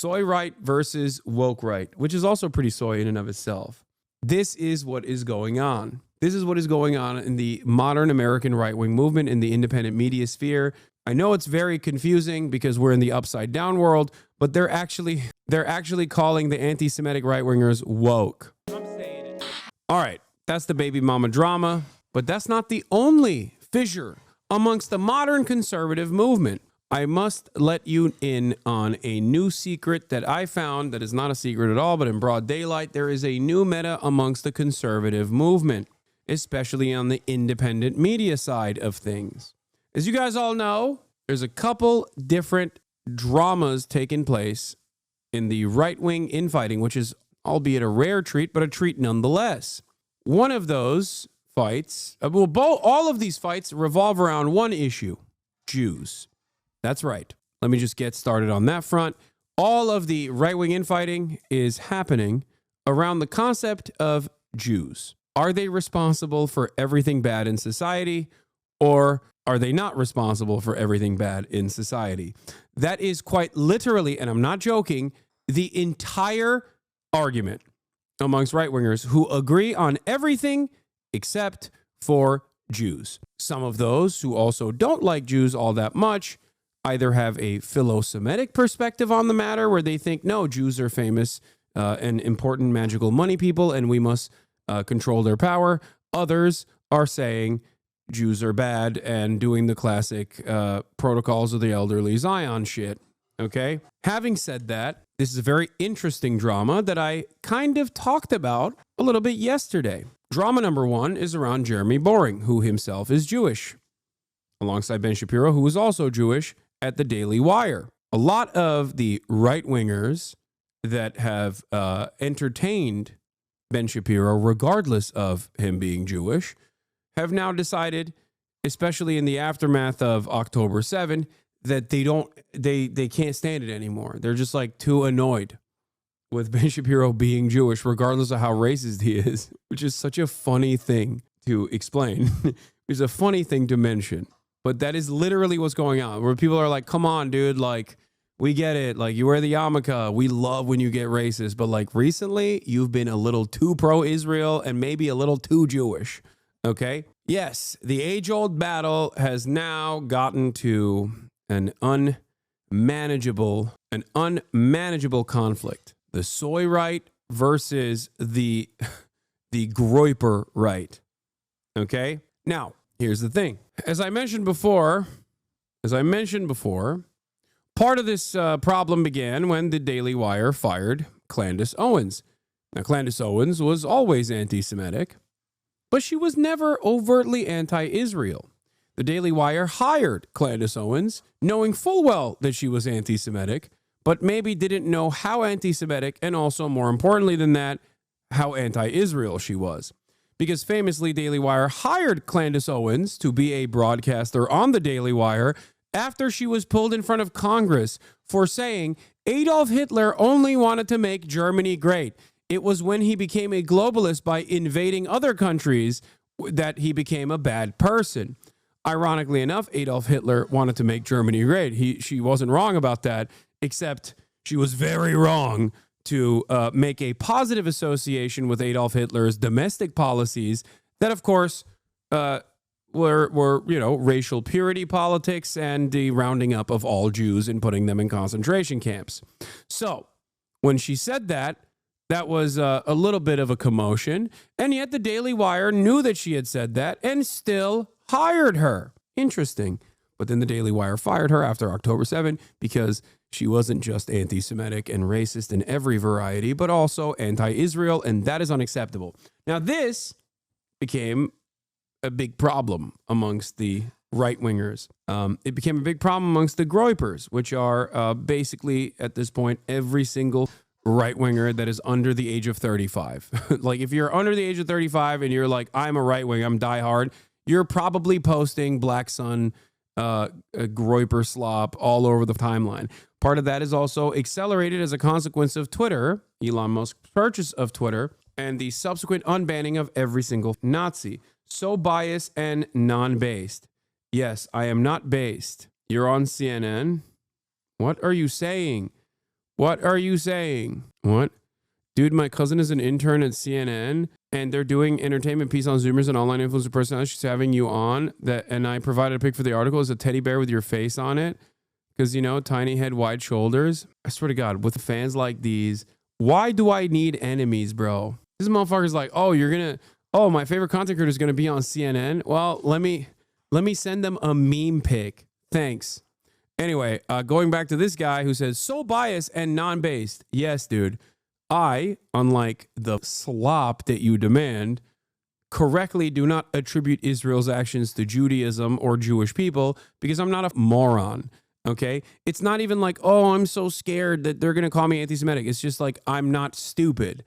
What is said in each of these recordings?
Soy right versus woke right, which is also pretty soy in and of itself. This is what is going on. This is what is going on in the modern American right-wing movement in the independent media sphere. I know it's very confusing because we're in the upside down world, but they're actually calling the anti-Semitic right-wingers woke. I'm saying it. All right, that's the baby mama drama, but that's not the only fissure amongst the modern conservative movement. I must let you in on a new secret that I found that is not a secret at all, but in broad daylight, there is a new meta amongst the conservative movement, especially on the independent media side of things. As you guys all know, there's a couple different dramas taking place in the right-wing infighting, which is albeit a rare treat, but a treat nonetheless. One of those fights, all of these fights revolve around one issue: Jews. That's right. Let me just get started on that front. All of the right-wing infighting is happening around the concept of Jews. Are they responsible for everything bad in society, or are they not responsible for everything bad in society? That is quite literally, and I'm not joking, the entire argument amongst right-wingers who agree on everything except for Jews. Some of those who also don't like Jews all that much either have a philo-Semitic perspective on the matter, where they think, no, Jews are famous and important magical money people, and we must control their power. Others are saying Jews are bad and doing the classic protocols of the elderly Zion shit. Okay? Having said that, this is a very interesting drama that I kind of talked about a little bit yesterday. Drama number one is around Jeremy Boring, who himself is Jewish, alongside Ben Shapiro, who is also Jewish, at the Daily Wire. A lot of the right-wingers that have entertained Ben Shapiro, regardless of him being Jewish, have now decided, especially in the aftermath of October 7, that they can't stand it anymore. They're just like too annoyed with Ben Shapiro being Jewish, regardless of how racist he is, which is such a funny thing to explain. It's a funny thing to mention. But that is literally what's going on, where people are like, come on, dude, like, we get it. Like, you wear the yarmulke. We love when you get racist. But, like, recently, you've been a little too pro-Israel and maybe a little too Jewish. Okay? Yes, the age-old battle has now gotten to an unmanageable conflict. The soy right versus the groiper right. Okay? Now, here's the thing. As I mentioned before, part of this problem began when the Daily Wire fired Candace Owens. Now, Candace Owens was always anti-Semitic, but she was never overtly anti-Israel. The Daily Wire hired Candace Owens, knowing full well that she was anti-Semitic, but maybe didn't know how anti-Semitic, and also, more importantly than that, how anti-Israel she was. Because famously, Daily Wire hired Candace Owens to be a broadcaster on the Daily Wire after she was pulled in front of Congress for saying Adolf Hitler only wanted to make Germany great. It was when he became a globalist by invading other countries that he became a bad person. Ironically enough, Adolf Hitler wanted to make Germany great. She wasn't wrong about that, except she was very wrong to make a positive association with Adolf Hitler's domestic policies that, of course, were racial purity politics and the rounding up of all Jews and putting them in concentration camps. So when she said that, that was a little bit of a commotion, and yet the Daily Wire knew that she had said that and still hired her. Interesting. But then the Daily Wire fired her after October 7 because she wasn't just anti-Semitic and racist in every variety, but also anti-Israel, and that is unacceptable. Now, this became a big problem amongst the right-wingers. It became a big problem amongst the groypers, which are basically, at this point, every single right-winger that is under the age of 35. Like, if you're under the age of 35 and you're like, I'm a right-wing, I'm diehard, you're probably posting Black Sun, groyper slop all over the timeline. Part of that is also accelerated as a consequence of Twitter, Elon Musk's purchase of Twitter, and the subsequent unbanning of every single Nazi. So biased and non-based. Yes, I am not based. You're on CNN. What are you saying? What are you saying? What? Dude, my cousin is an intern at CNN and they're doing entertainment piece on Zoomers and online influencer personalities. She's having you on that, and I provided a pic for the article. It's a teddy bear with your face on it. Because, you know, tiny head, wide shoulders. I swear to God, with fans like these, why do I need enemies, bro? This motherfucker's like, oh, my favorite content creator is gonna be on CNN. Well, let me send them a meme pic. Thanks. Anyway, going back to this guy who says, so biased and non-based. Yes, dude. I, unlike the slop that you demand, correctly do not attribute Israel's actions to Judaism or Jewish people because I'm not a moron, okay? It's not even like, oh, I'm so scared that they're going to call me anti-Semitic. It's just like, I'm not stupid.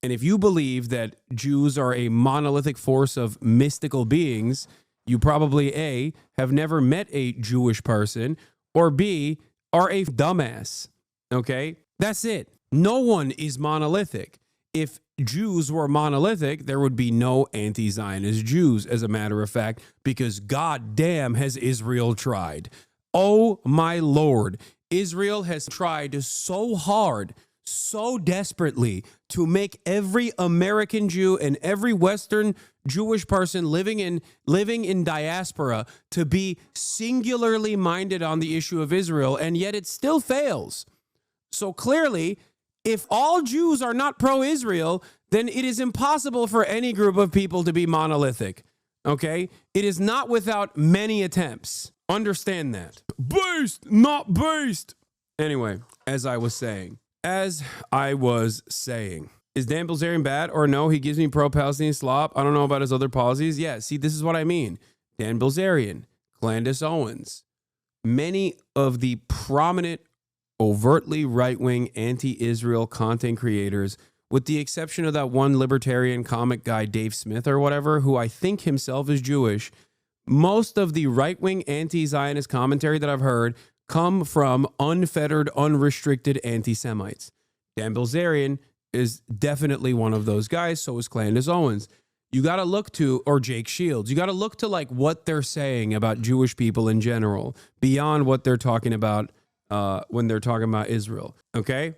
And if you believe that Jews are a monolithic force of mystical beings, you probably A, have never met a Jewish person, or B, are a dumbass, okay? That's it. No one is monolithic. If Jews were monolithic, there would be no anti-Zionist Jews, as a matter of fact, because goddamn has Israel tried. Oh my Lord, Israel has tried so hard, so desperately to make every American Jew and every Western Jewish person living in diaspora to be singularly minded on the issue of Israel, and yet it still fails. So clearly, if all Jews are not pro-Israel, then it is impossible for any group of people to be monolithic, okay? It is not without many attempts. Understand that. Based, not based. Anyway, as I was saying, is Dan Bilzerian bad or no? He gives me pro-Palestinian slop. I don't know about his other policies. Yeah, see, this is what I mean. Dan Bilzerian, Candace Owens, many of the prominent overtly right-wing anti-Israel content creators, with the exception of that one libertarian comic guy, Dave Smith or whatever, who I think himself is Jewish, most of the right-wing anti-Zionist commentary that I've heard come from unfettered, unrestricted anti-Semites. Dan Bilzerian is definitely one of those guys. So is Candace Owens. You got to look to, or Jake Shields, you got to look to like what they're saying about Jewish people in general, beyond what they're talking about when they're talking about Israel, okay?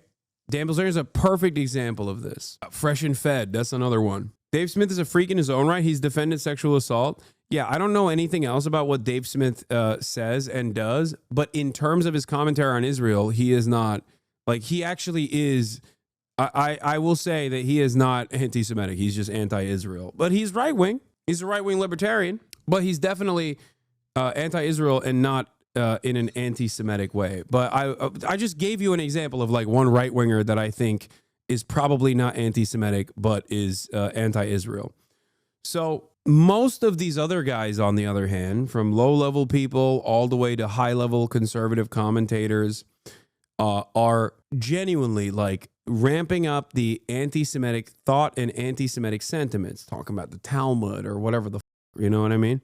Dan Bilzerian is a perfect example of this. Fresh and Fed, that's another one. Dave Smith is a freak in his own right. He's defended sexual assault. Yeah, I don't know anything else about what Dave Smith says and does, but in terms of his commentary on Israel, he is not, like, he actually is, I will say that he is not anti-Semitic. He's just anti-Israel. But he's right-wing. He's a right-wing libertarian, but he's definitely anti-Israel and not in an anti-Semitic way. But I just gave you an example of like one right-winger that I think is probably not anti-Semitic, but is anti-Israel. So most of these other guys, on the other hand, from low-level people all the way to high-level conservative commentators, are genuinely like ramping up the anti-Semitic thought and anti-Semitic sentiments, talking about the Talmud or whatever you know what I mean?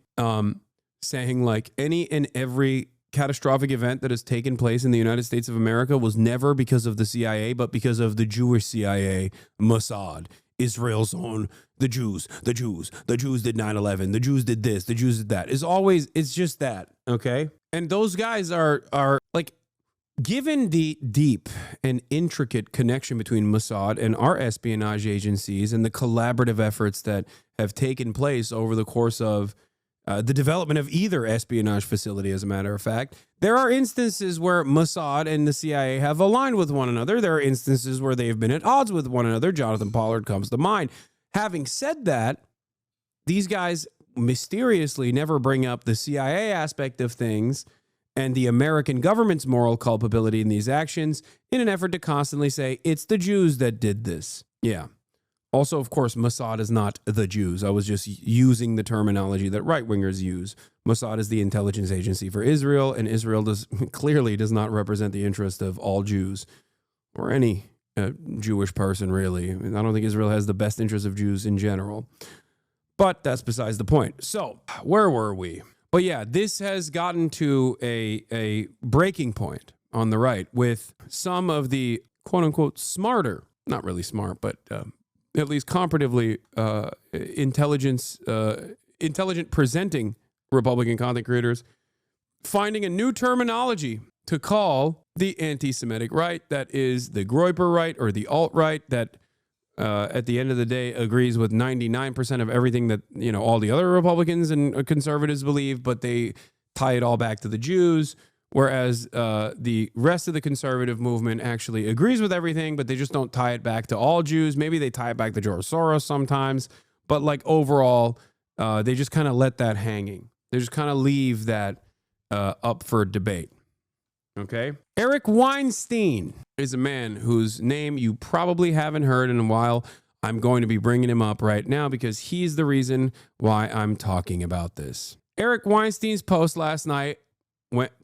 Saying like any and every catastrophic event that has taken place in the United States of America was never because of the CIA, but because of the Jewish CIA, Mossad, Israel's own, the Jews did 9/11, the Jews did this, the Jews did that. It's just that, okay? And those guys are like, given the deep and intricate connection between Mossad and our espionage agencies and the collaborative efforts that have taken place over the course of the development of either espionage facility, as a matter of fact, there are instances where Mossad and the CIA have aligned with one another. There are instances where they have been at odds with one another. Jonathan Pollard comes to mind. Having said that, these guys mysteriously never bring up the CIA aspect of things and the American government's moral culpability in these actions in an effort to constantly say, it's the Jews that did this. Yeah. Also, of course, Mossad is not the Jews. I was just using the terminology that right-wingers use. Mossad is the intelligence agency for Israel, and Israel clearly does not represent the interest of all Jews or any Jewish person, really. I mean, I don't think Israel has the best interest of Jews in general. But that's besides the point. So, where were we? But yeah, this has gotten to a breaking point on the right with some of the quote-unquote smarter, not really smart, but at least comparatively intelligent presenting Republican content creators finding a new terminology to call the anti-Semitic right, that is the Groyper right or the alt-right that at the end of the day agrees with 99% of everything that, you know, all the other Republicans and conservatives believe, but they tie it all back to the Jews, whereas the rest of the conservative movement actually agrees with everything, but they just don't tie it back to all Jews. Maybe they tie it back to George Soros sometimes, but like overall, they just kind of let that hanging. They just kind of leave that up for debate. Okay. Eric Weinstein is a man whose name you probably haven't heard in a while. I'm going to be bringing him up right now because he's the reason why I'm talking about this. Eric Weinstein's post last night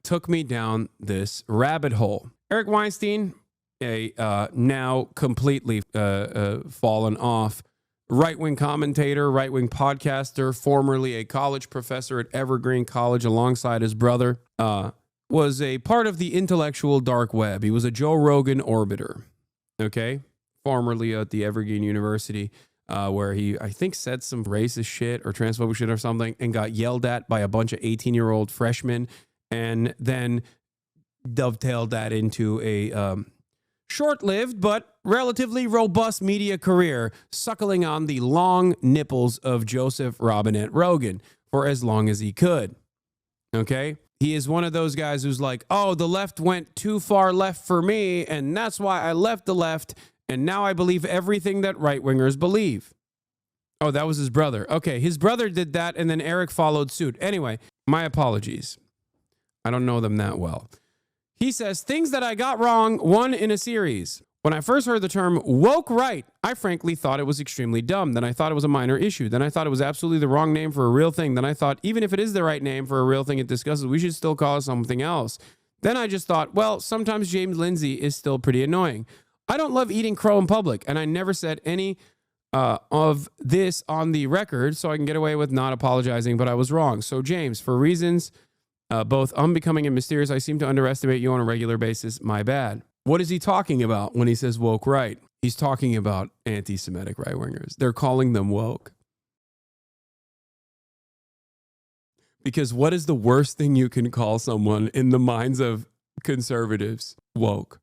took me down this rabbit hole. Eric Weinstein, a now completely fallen off right-wing commentator, right-wing podcaster, formerly a college professor at Evergreen College alongside his brother, was a part of the intellectual dark web. He was a Joe Rogan orbiter, okay? Formerly at the Evergreen University, where he, I think, said some racist shit or transphobic shit or something and got yelled at by a bunch of 18-year-old freshmen and then dovetailed that into a short-lived but relatively robust media career, suckling on the long nipples of Joseph Robinette Rogan for as long as he could, okay? He is one of those guys who's like, oh, the left went too far left for me, and that's why I left the left, and now I believe everything that right-wingers believe. Oh, that was his brother. Okay, his brother did that, and then Eric followed suit. Anyway, my apologies. I don't know them that well. He says, things that I got wrong, one in a series. When I first heard the term woke right, I frankly thought it was extremely dumb. Then I thought it was a minor issue. Then I thought it was absolutely the wrong name for a real thing. Then I thought, even if it is the right name for a real thing it discusses, we should still call it something else. Then I just thought, well, sometimes James Lindsay is still pretty annoying. I don't love eating crow in public, and I never said any of this on the record, so I can get away with not apologizing, but I was wrong. So James, for reasons both unbecoming and mysterious, I seem to underestimate you on a regular basis. My bad. What is he talking about when he says woke right? He's talking about anti-Semitic right-wingers. They're calling them woke. Because what is the worst thing you can call someone in the minds of conservatives? Woke.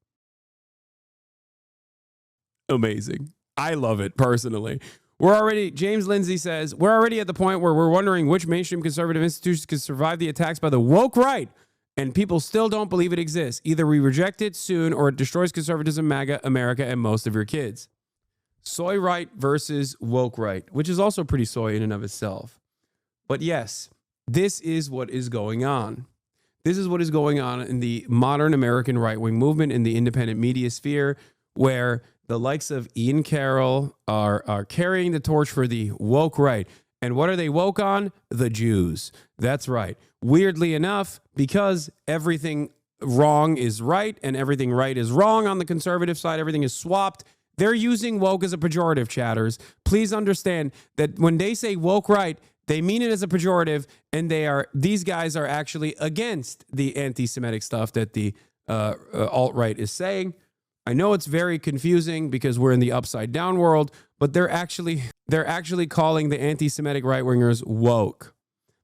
Amazing. I love it personally. James Lindsay says, we're already at the point where we're wondering which mainstream conservative institutions can survive the attacks by the woke right. And people still don't believe it exists. Either we reject it soon or it destroys conservatism, MAGA, America, and most of your kids. Soy right versus woke right, which is also pretty soy in and of itself. But yes, this is what is going on. This is what is going on in the modern American right-wing movement in the independent media sphere, where the likes of Ian Carroll are carrying the torch for the woke right. And what are they woke on? The Jews. That's right. Weirdly enough, because everything wrong is right and everything right is wrong on the conservative side, everything is swapped. They're using woke as a pejorative, chatters. Please understand that when they say woke right, they mean it as a pejorative, and these guys are actually against the anti-Semitic stuff that the alt-right is saying. I know it's very confusing because we're in the upside down world, but they're actually calling the anti-Semitic right-wingers woke,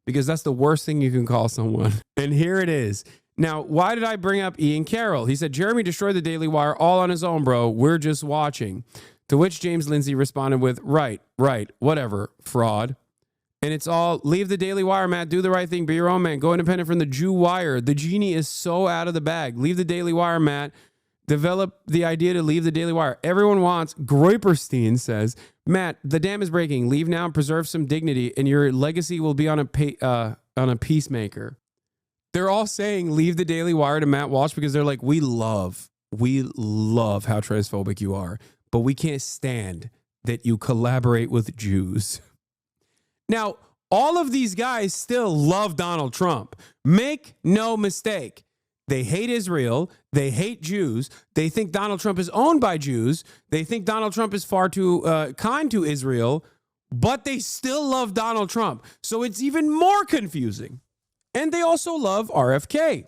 because that's the worst thing you can call someone. And here it is. Now, why did I bring up Ian Carroll? He said, Jeremy destroyed the Daily Wire all on his own, bro. We're just watching. To which James Lindsay responded with, right, whatever, fraud. And it's all, leave the Daily Wire, Matt. Do the right thing. Be your own man. Go independent from the Jew Wire. The genie is so out of the bag. Leave the Daily Wire, Matt. Develop the idea to leave the Daily Wire. Everyone wants, Groyperstein says, Matt, the dam is breaking. Leave now and preserve some dignity, and your legacy will be on a peacemaker. They're all saying leave the Daily Wire to Matt Walsh because they're like, we love how transphobic you are, but we can't stand that you collaborate with Jews. Now, all of these guys still love Donald Trump. Make no mistake. They hate Israel. They hate Jews. They think Donald Trump is owned by Jews. They think Donald Trump is far too kind to Israel, but they still love Donald Trump. So it's even more confusing. And they also love RFK.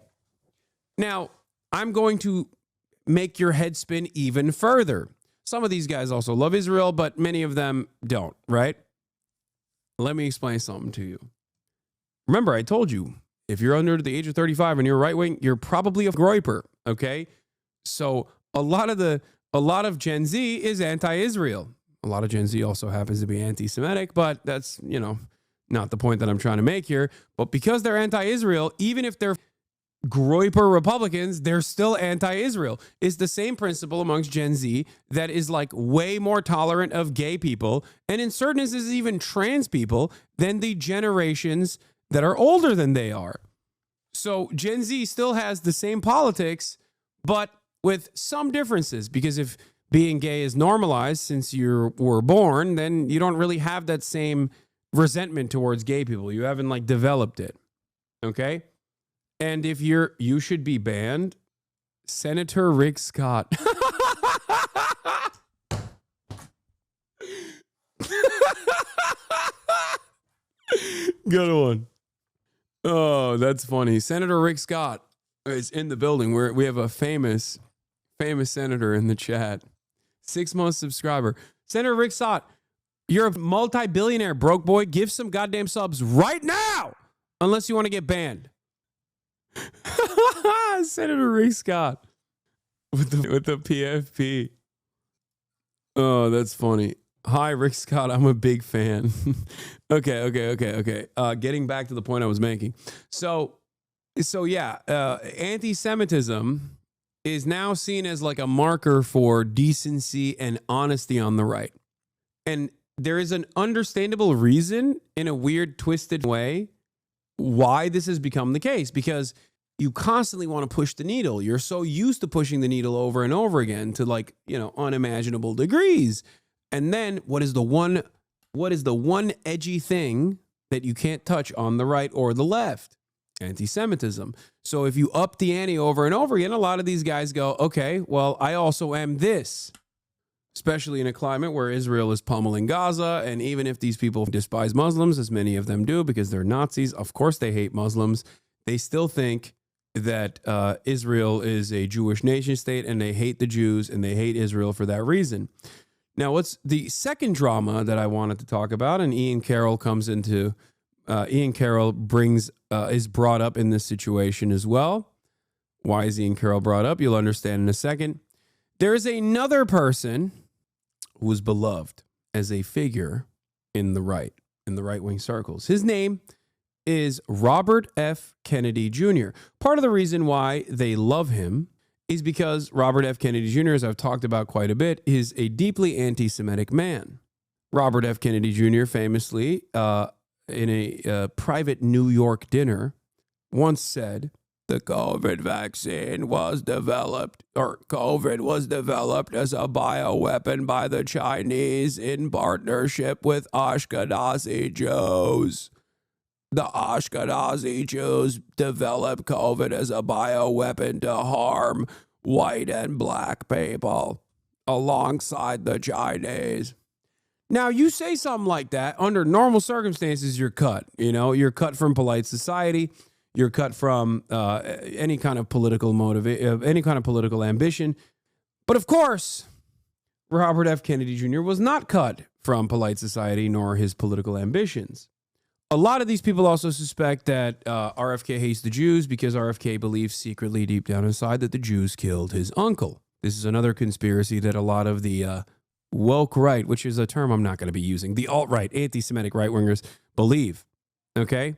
Now, I'm going to make your head spin even further. Some of these guys also love Israel, but many of them don't, right? Let me explain something to you. Remember, I told you, If you're under the age of 35 and you're right wing, you're probably a groiper. Okay. So a lot of Gen Z is anti-Israel. A lot of Gen Z also happens to be anti-Semitic, but that's, not the point that I'm trying to make here. But because they're anti-Israel, even if they're groiper Republicans, they're still anti-Israel. It's the same principle amongst Gen Z that is like way more tolerant of gay people, and in certain instances even trans people, than the generations that are older than they are. So Gen Z still has the same politics, but with some differences, because if being gay is normalized since you were born, then you don't really have that same resentment towards gay people. You haven't like developed it. Okay? And if you should be banned, Senator Rick Scott. Good one. Oh, that's funny. Senator Rick Scott is in the building. We have a famous senator in the chat. 6-month subscriber. Senator Rick Scott, you're a multi-billionaire, broke boy. Give some goddamn subs right now, unless you want to get banned. Senator Rick Scott with the PFP. Oh, that's funny. Hi, Rick Scott. I'm a big fan. Okay. Getting back to the point I was making. So yeah, anti-Semitism is now seen as like a marker for decency and honesty on the right. And there is an understandable reason in a weird, twisted way why this has become the case, because you constantly want to push the needle. You're so used to pushing the needle over and over again to like, unimaginable degrees. And then what is the one edgy thing that you can't touch on the right or the left? Anti-Semitism. So if you up the ante over and over again, a lot of these guys go, okay, well, I also am this. Especially in a climate where Israel is pummeling Gaza. And even if these people despise Muslims, as many of them do because they're Nazis, of course they hate Muslims, they still think that Israel is a Jewish nation state, and they hate the Jews and they hate Israel for that reason. Now, what's the second drama that I wanted to talk about, and Ian Carroll is brought up in this situation as well. Why is Ian Carroll brought up? You'll understand in a second. There is another person who is beloved as a figure in the right-wing circles. His name is Robert F. Kennedy Jr. Part of the reason why they love him is because Robert F. Kennedy Jr., as I've talked about quite a bit, is a deeply anti-Semitic man. Robert F. Kennedy Jr. famously, in a private New York dinner, once said, the COVID vaccine was developed, or COVID was developed as a bioweapon by the Chinese in partnership with Ashkenazi Jews. The Ashkenazi Jews developed COVID as a bioweapon to harm white and black people alongside the Chinese. Now, you say something like that, under normal circumstances, you're cut. You're cut from polite society. You're cut from any kind of political any kind of political ambition. But of course, Robert F. Kennedy Jr. was not cut from polite society nor his political ambitions. A lot of these people also suspect that RFK hates the Jews because RFK believes secretly deep down inside that the Jews killed his uncle. This is another conspiracy that a lot of the woke right, which is a term I'm not going to be using, the alt-right, anti-Semitic right-wingers believe. Okay?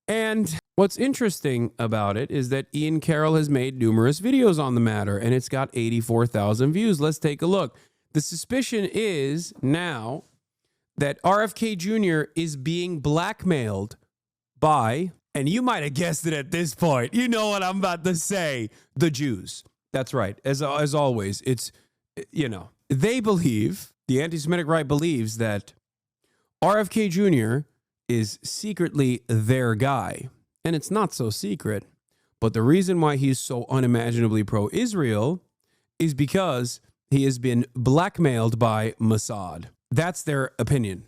And what's interesting about it is that Ian Carroll has made numerous videos on the matter, and it's got 84,000 views. Let's take a look. The suspicion is now that RFK Jr. is being blackmailed by, and you might have guessed it at this point, you know what I'm about to say, the Jews. That's right. As always, it's, they believe, the anti-Semitic right believes that RFK Jr. is secretly their guy. And it's not so secret. But the reason why he's so unimaginably pro-Israel is because he has been blackmailed by Mossad. That's their opinion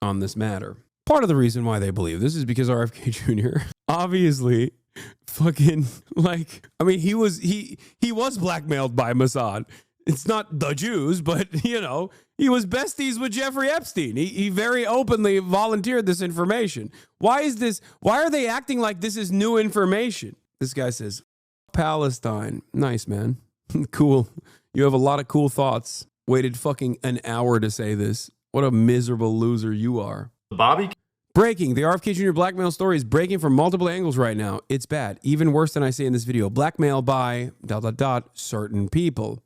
on this matter. Part of the reason why they believe this is because RFK Jr. obviously fucking he was blackmailed by Mossad. It's not the Jews, but, you know, he was besties with Jeffrey Epstein. He very openly volunteered this information. Why are they acting like this is new information? This guy says, Palestine. Nice, man. Cool. You have a lot of cool thoughts. Waited fucking an hour to say this. What a miserable loser you are. Bobby. Breaking. The RFK Jr. blackmail story is breaking from multiple angles right now. It's bad. Even worse than I say in this video. Blackmail by ... certain people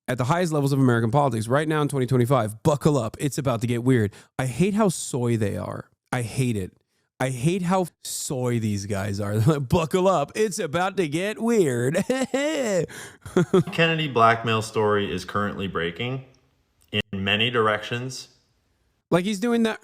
at the highest levels of American politics right now in 2025. Buckle up. It's about to get weird. I hate how soy they are. I hate it. I hate how soy these guys are. Buckle up. It's about to get weird. Kennedy blackmail story is currently breaking in many directions. Like he's doing the,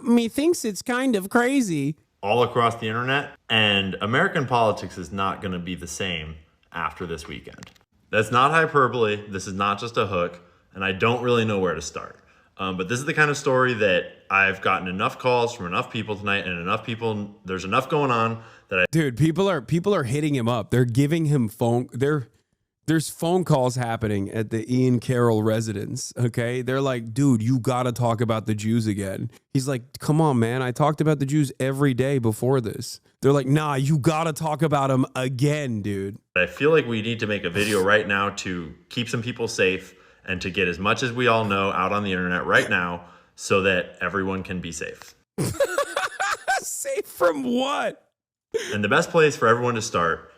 me thinks it's kind of crazy. All across the internet. And American politics is not going to be the same after this weekend. That's not hyperbole. This is not just a hook. And I don't really know where to start. But this is the kind of story that I've gotten enough calls from enough people tonight, and enough people, there's enough going on that I... Dude, people are hitting him up. They're giving him there's phone calls happening at the Ian Carroll residence, okay? They're like, dude, you gotta talk about the Jews again. He's like, come on, man. I talked about the Jews every day before this. They're like, nah, you gotta talk about them again, dude. I feel like we need to make a video right now to keep some people safe and to get as much as we all know out on the internet right now so that everyone can be safe. Safe from what? And the best place for everyone to start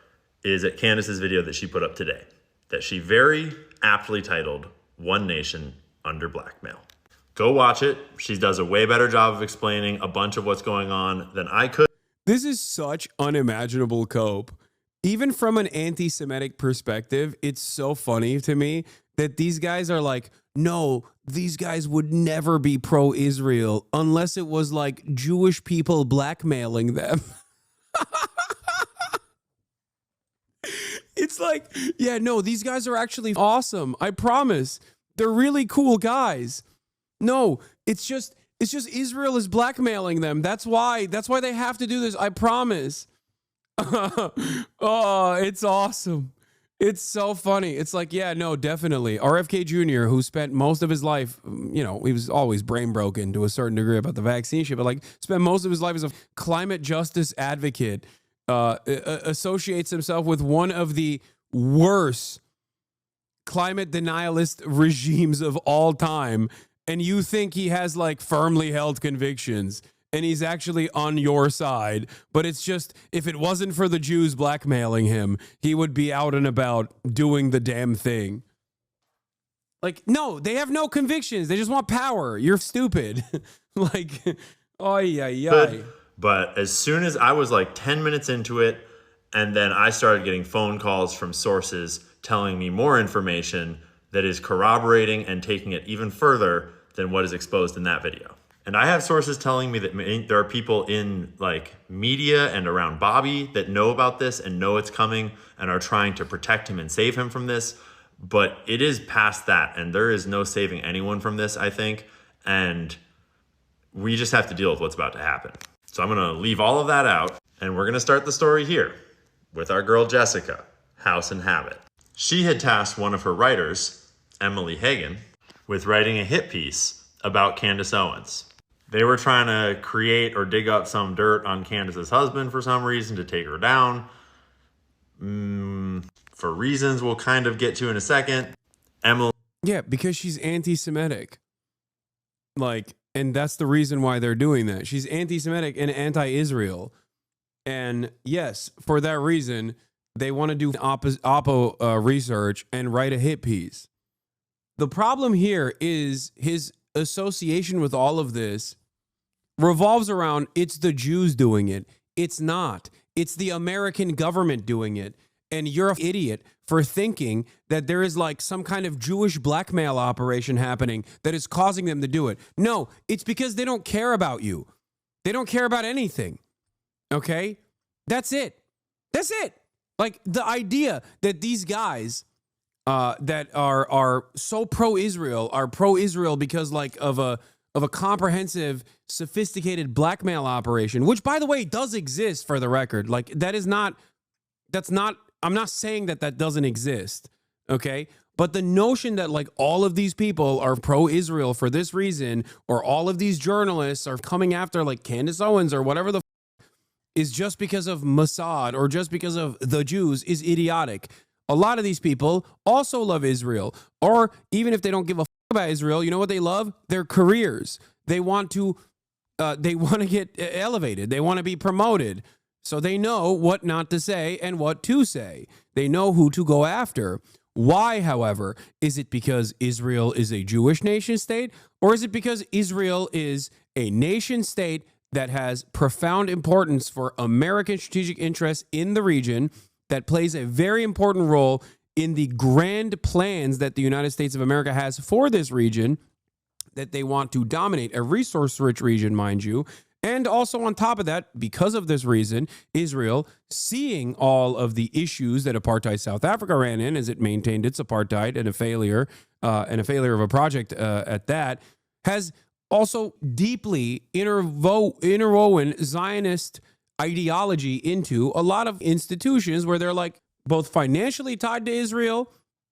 is at Candace's video that she put up today, that she very aptly titled, One Nation Under Blackmail. Go watch it. She does a way better job of explaining a bunch of what's going on than I could. This is such unimaginable cope. Even from an anti-Semitic perspective, it's so funny to me that these guys are like, no, these guys would never be pro-Israel unless it was like Jewish people blackmailing them. It's like, yeah, no, these guys are actually awesome. I promise. They're really cool guys. No, it's just Israel is blackmailing them. That's why they have to do this. I promise. Oh, it's awesome. It's so funny. It's like, yeah, no, definitely. RFK Jr., who spent most of his life, you know, he was always brain broken to a certain degree about the vaccine shit, but like spent most of his life as a climate justice advocate, associates himself with one of the worst climate denialist regimes of all time. And you think he has like firmly held convictions and he's actually on your side. But it's just, if it wasn't for the Jews blackmailing him, he would be out and about doing the damn thing. Like, no, they have no convictions. They just want power. You're stupid. Like, oh, yeah. But as soon as I was like 10 minutes into it, and then I started getting phone calls from sources telling me more information that is corroborating and taking it even further than what is exposed in that video. And I have sources telling me that there are people in like media and around Bobby that know about this and know it's coming and are trying to protect him and save him from this. But it is past that, and there is no saving anyone from this, I think. And we just have to deal with what's about to happen. So I'm gonna leave all of that out, and we're gonna start the story here with our girl Jessica, House and Habit. She had tasked one of her writers, Emily Hagan, with writing a hit piece about Candace Owens. They were trying to create or dig up some dirt on Candace's husband for some reason to take her down. For reasons we'll kind of get to in a second. Emily. Yeah, because she's anti-Semitic. Like, and that's the reason why they're doing that. She's anti-Semitic and anti-Israel. And yes, for that reason, they want to do oppo research and write a hit piece. The problem here is his association with all of this revolves around it's the Jews doing it. It's not. It's the American government doing it. And you're an idiot for thinking that there is like some kind of Jewish blackmail operation happening that is causing them to do it. No, it's because they don't care about you. They don't care about anything. Okay? That's it. That's it. Like the idea that these guys that are so pro-Israel are pro-Israel because like of a comprehensive, sophisticated blackmail operation, which by the way does exist for the record. Like that's not, I'm not saying that doesn't exist. Okay. But the notion that like all of these people are pro-Israel for this reason, or all of these journalists are coming after like Candace Owens or whatever the is just because of Mossad or just because of the Jews is idiotic. A lot of these people also love Israel, or even if they don't give a about Israel, you know what they love? Their careers. They want to get elevated. They want to be promoted. So they know what not to say and what to say. They know who to go after. Why, however? Is it because Israel is a Jewish nation state, or is it because Israel is a nation state that has profound importance for American strategic interests in the region, that plays a very important role in the grand plans that the United States of America has for this region, that they want to dominate a resource-rich region, mind you. And also on top of that, because of this reason, Israel, seeing all of the issues that apartheid South Africa ran in as it maintained its apartheid and a failure of a project at that, has also deeply interwoven Zionist ideology into a lot of institutions where they're like both financially tied to Israel,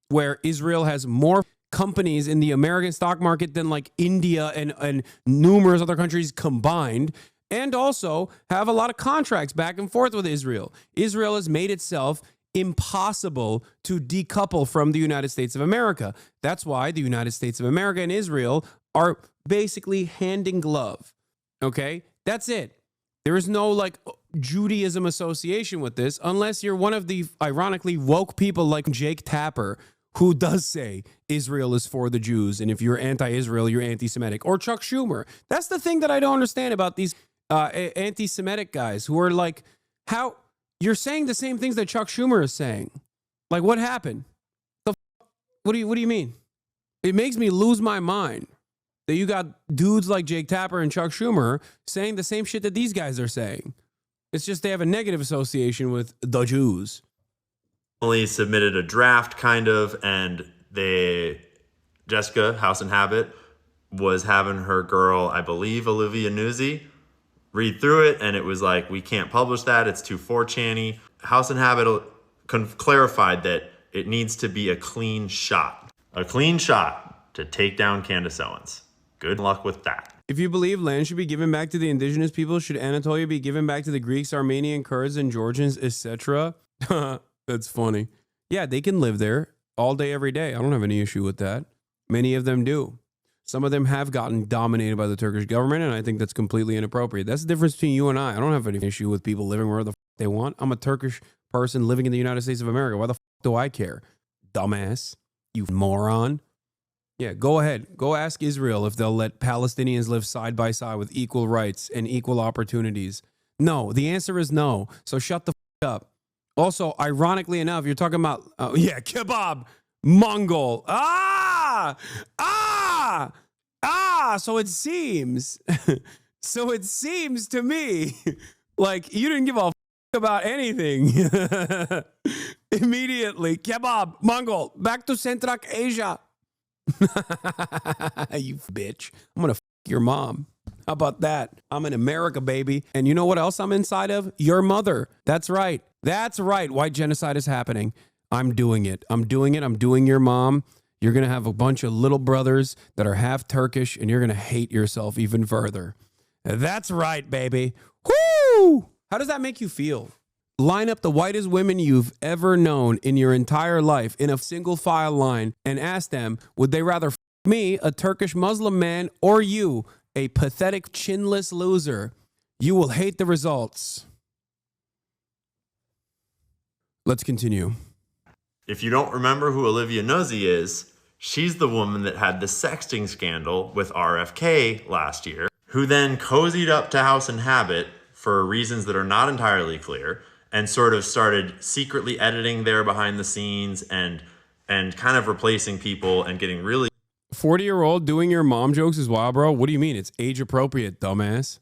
where Israel has more companies in the American stock market than like India and numerous other countries combined, and also have a lot of contracts back and forth with Israel. Israel has made itself impossible to decouple from the United States of America. That's why the United States of America and Israel are basically hand in glove. Okay? That's it. There is no like Judaism association with this, unless you're one of the ironically woke people like Jake Tapper, who does say Israel is for the Jews, and if you're anti-Israel, you're anti-Semitic. Or Chuck Schumer. That's the thing that I don't understand about these anti-Semitic guys who are like, how you're saying the same things that Chuck Schumer is saying. Like, what happened? What do you mean? It makes me lose my mind that you got dudes like Jake Tapper and Chuck Schumer saying the same shit that these guys are saying. It's just they have a negative association with the Jews. Submitted a draft kind of, and Jessica, House and Habit, was having her girl, I believe Olivia Nuzzi, read through it, and it was like, we can't publish that, it's too 4chan-y. House and Habit clarified that it needs to be a clean shot to take down Candace Owens. Good luck with that. If you believe land should be given back to the indigenous people, should Anatolia be given back to the Greeks, Armenian, Kurds, and Georgians, etc.? That's funny. Yeah, they can live there all day, every day. I don't have any issue with that. Many of them do. Some of them have gotten dominated by the Turkish government, and I think that's completely inappropriate. That's the difference between you and I. I don't have any issue with people living where the they want. I'm a Turkish person living in the United States of America. Why the do I care? Dumbass. You moron. Yeah, go ahead. Go ask Israel if they'll let Palestinians live side by side with equal rights and equal opportunities. No, the answer is no. So shut the up. Also, ironically enough, you're talking about, kebab, Mongol. So it seems to me like you didn't give a about anything. Immediately, kebab, Mongol, back to Central Asia. You bitch. I'm going to your mom. How about that? I'm in America, baby. And you know what else I'm inside of? Your mother. That's right. That's right. White genocide is happening. I'm doing it. I'm doing your mom. You're going to have a bunch of little brothers that are half Turkish, and you're going to hate yourself even further. That's right, baby. Woo! How does that make you feel? Line up the whitest women you've ever known in your entire life in a single file line and ask them, would they rather me, a Turkish Muslim man, or you, a pathetic, chinless loser? You will hate the results. Let's continue. If you don't remember who Olivia Nuzzi is, she's the woman that had the sexting scandal with RFK last year, who then cozied up to House and Habit for reasons that are not entirely clear, and sort of started secretly editing there behind the scenes and kind of replacing people and getting really... 40-year-old doing your mom jokes is wild, bro. What do you mean? It's age appropriate, dumbass.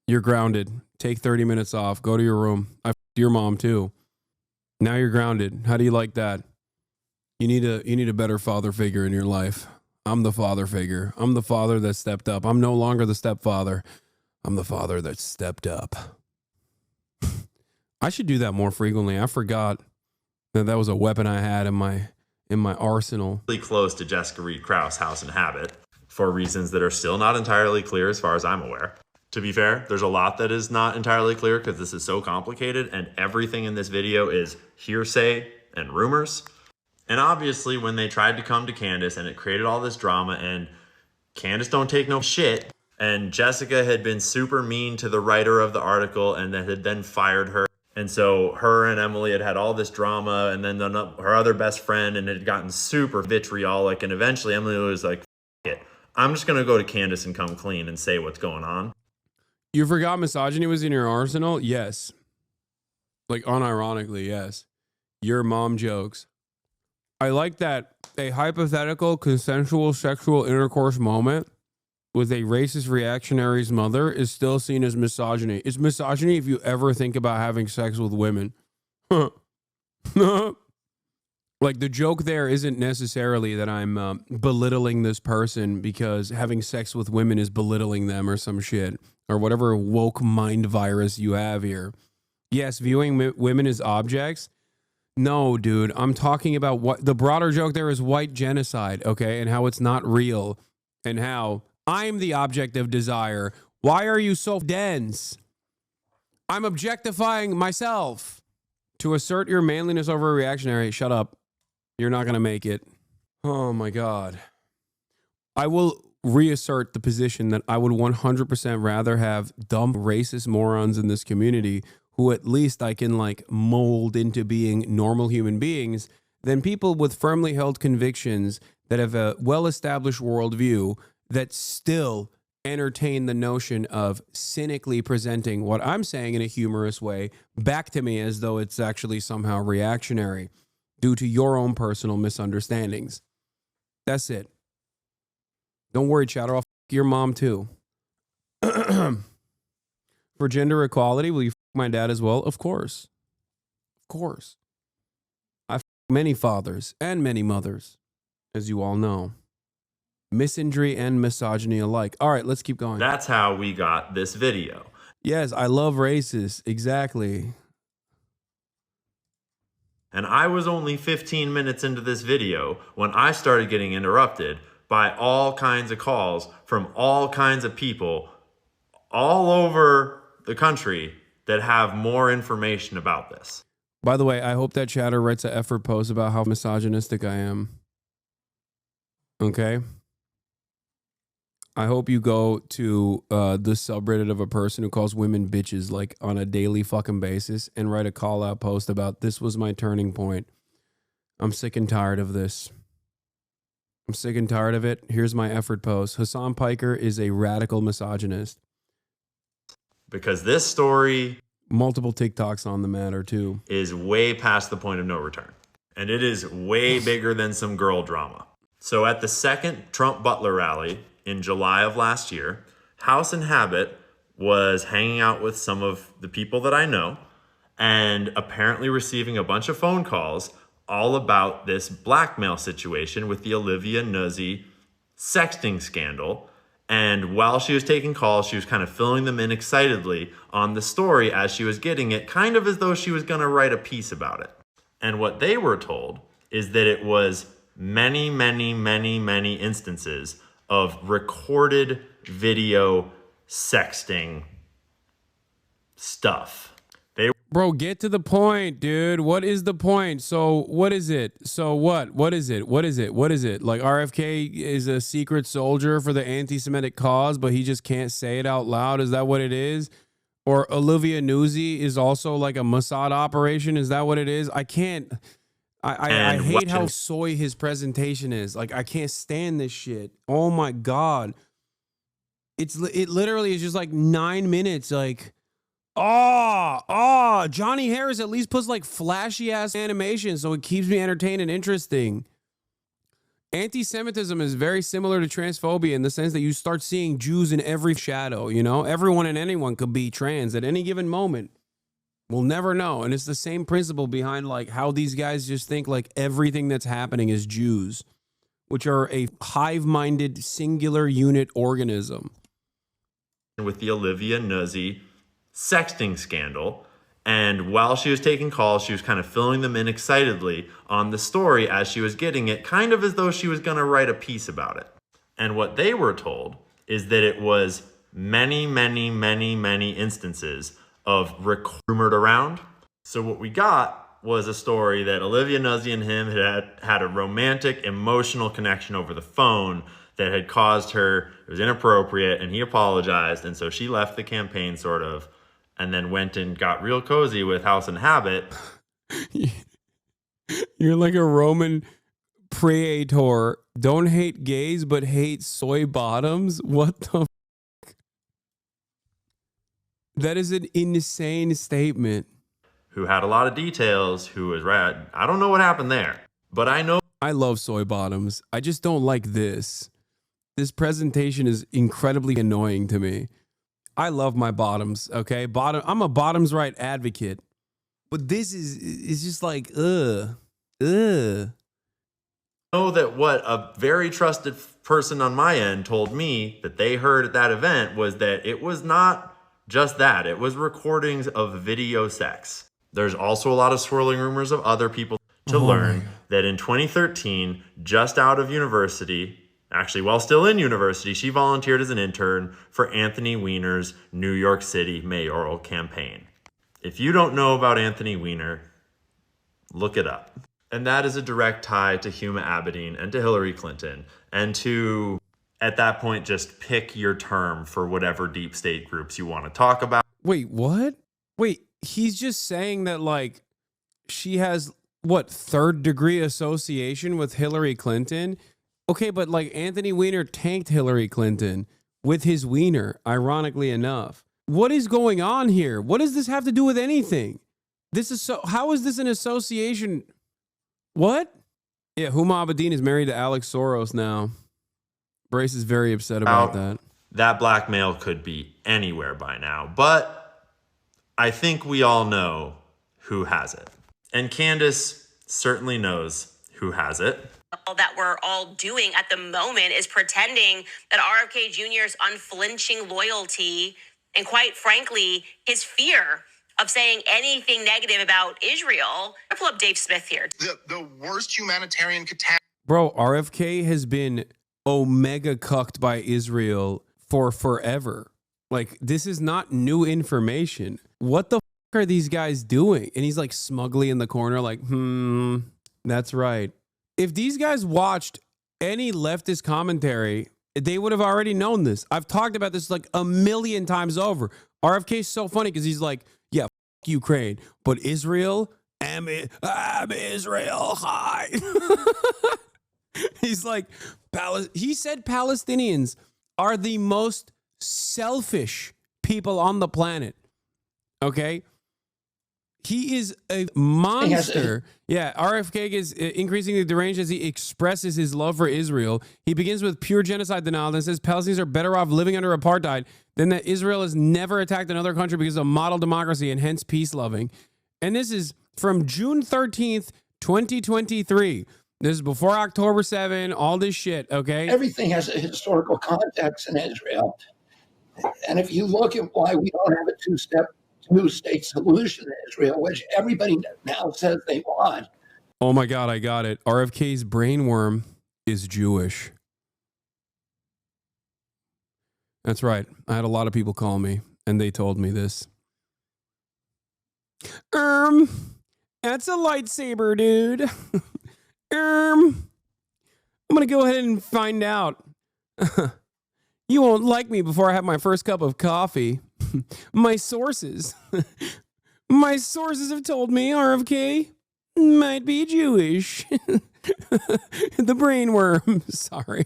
You're grounded. Take 30 minutes off. Go to your room. I f***ed your mom too. Now you're grounded. How do you like that? You need a better father figure in your life. I'm the father figure. I'm the father that stepped up. I'm no longer the stepfather. I'm the father that stepped up. I should do that more frequently. I forgot that was a weapon I had in in my arsenal. Really close to Jessica Reed Krause' house and habit for reasons that are still not entirely clear as far as I'm aware. To be fair, there's a lot that is not entirely clear because this is so complicated and everything in this video is hearsay and rumors. And obviously when they tried to come to Candace and it created all this drama and Candace don't take no shit, and Jessica had been super mean to the writer of the article and that had then fired her. And so her and Emily had all this drama, and then her other best friend, and it had gotten super vitriolic. And eventually Emily was like, F it, I'm just going to go to Candace and come clean and say what's going on. You forgot misogyny was in your arsenal? Yes. Like unironically, yes. Your mom jokes. I like that a hypothetical consensual sexual intercourse moment with a racist reactionary's mother is still seen as misogyny. It's misogyny if you ever think about having sex with women. Like the joke there isn't necessarily that I'm belittling this person because having sex with women is belittling them or some shit or whatever woke mind virus you have here. Yes, viewing women as objects. No, dude, I'm talking about what the broader joke there is white genocide, okay? And how it's not real and how I'm the object of desire. Why are you so dense? I'm objectifying myself. To assert your manliness over a reactionary, shut up. You're not going to make it. Oh my God. I will reassert the position that I would 100% rather have dumb racist morons in this community who at least I can like mold into being normal human beings than people with firmly held convictions that have a well-established worldview that still entertain the notion of cynically presenting what I'm saying in a humorous way back to me as though it's actually somehow reactionary due to your own personal misunderstandings. That's it. Don't worry, chatter. I'll f your mom too. For gender equality, will you f my dad as well? Of course. Of course. I f many fathers and many mothers, as you all know. Misandry and misogyny alike. All right, let's keep going. That's how we got this video. Yes, I love racists. Exactly. And I was only 15 minutes into this video when I started getting interrupted by all kinds of calls from all kinds of people all over the country that have more information about this. By the way, I hope that chatter writes an effort post about how misogynistic I am. Okay? I hope you go to the subreddit of a person who calls women bitches like on a daily fucking basis and write a call out post about this was my turning point. I'm sick and tired of this. I'm sick and tired of it. Here's my effort post. Hassan Piker is a radical misogynist. Because this story... Multiple TikToks on the matter too. ...is way past the point of no return. And it is way bigger than some girl drama. So at the second Trump Butler rally in July of last year, House and Habit was hanging out with some of the people that I know and apparently receiving a bunch of phone calls all about this blackmail situation with the Olivia Nuzzi sexting scandal. And while she was taking calls, she was kind of filling them in excitedly on the story as she was getting it, kind of as though she was going to write a piece about it. And what they were told is that it was many instances of recorded video sexting stuff. Bro, get to the point, dude. What is the point? So what is it? So what? What is it? What is it? What is it? Like RFK is a secret soldier for the anti-Semitic cause, but he just can't say it out loud. Is that what it is? Or Olivia Nuzzi is also like a Mossad operation. Is that what it is? I can't. I hate how soy his presentation is. Like, I can't stand this shit. Oh my God. It literally is just like 9 minutes. Like, Johnny Harris at least puts like flashy ass animation so it keeps me entertained and interesting. Anti-Semitism is very similar to transphobia in the sense that you start seeing Jews in every shadow, you know? Everyone and anyone could be trans at any given moment. We'll never know. And it's the same principle behind like how these guys just think like everything that's happening is Jews, which are a hive-minded singular unit organism. With the Olivia Nuzzi sexting scandal. And while she was taking calls, she was kind of filling them in excitedly on the story as she was getting it, kind of as though she was going to write a piece about it. And what they were told is that it was many, many, many, many instances of rumored around. So what we got was a story that Olivia Nuzzi and him had a romantic, emotional connection over the phone that had caused her, it was inappropriate, and he apologized. And so she left the campaign sort of, and then went and got real cozy with House and Habit. You're like a Roman praetor. Don't hate gays, but hate soy bottoms? What the fuck? That is an insane statement. Who had a lot of details, who was right. I don't know what happened there, but I know. I love soy bottoms. I just don't like this. This presentation is incredibly annoying to me. I love my bottoms, okay? I'm a bottoms right advocate. But this is just like, ugh. Know that what a very trusted person on my end told me that they heard at that event was that it was not just that. It was recordings of video sex. There's also a lot of swirling rumors of other people to learn that in 2013, just out of university, actually, while still in university, she volunteered as an intern for Anthony Weiner's New York City mayoral campaign. If you don't know about Anthony Weiner, look it up. And that is a direct tie to Huma Abedin and to Hillary Clinton, and to, at that point, just pick your term for whatever deep state groups you want to talk about. Wait, what? Wait, he's just saying that, like, she has, what, third-degree association with Hillary Clinton? Okay, but like Anthony Weiner tanked Hillary Clinton with his wiener, ironically enough. What is going on here? What does this have to do with anything? How is this an association? What? Yeah, Huma Abedin is married to Alex Soros now. Brace is very upset about that. That blackmail could be anywhere by now, but I think we all know who has it. And Candace certainly knows who has it. That we're all doing at the moment is pretending that RFK Jr.'s unflinching loyalty and, quite frankly, his fear of saying anything negative about Israel. I pull up Dave Smith here. The worst humanitarian catastrophe. Bro, RFK has been omega cucked by Israel for forever. Like, this is not new information. What the fuck are these guys doing? And he's like smugly in the corner like, that's right. If these guys watched any leftist commentary, they would have already known this. I've talked about this like a million times over. RFK is so funny because he's like, yeah, fuck Ukraine, but Israel, I'm Israel, hi. He's like, he said Palestinians are the most selfish people on the planet. Okay? He is a monster. Yeah, RFK is increasingly deranged as he expresses his love for Israel. He begins with pure genocide denial and says Palestinians are better off living under apartheid than that Israel has never attacked another country because of model democracy and hence peace-loving. And this is from June 13th, 2023. This is before October 7, all this shit, okay? Everything has a historical context in Israel. And if you look at why we don't have a two-state solution in Israel, which everybody now says they want. Oh my God, I got it. RFK's brainworm is Jewish. That's right. I had a lot of people call me, and they told me this. That's a lightsaber, dude. I'm gonna go ahead and find out. You won't like me before I have my first cup of coffee. My sources have told me RFK might be Jewish. The brainworm. Sorry.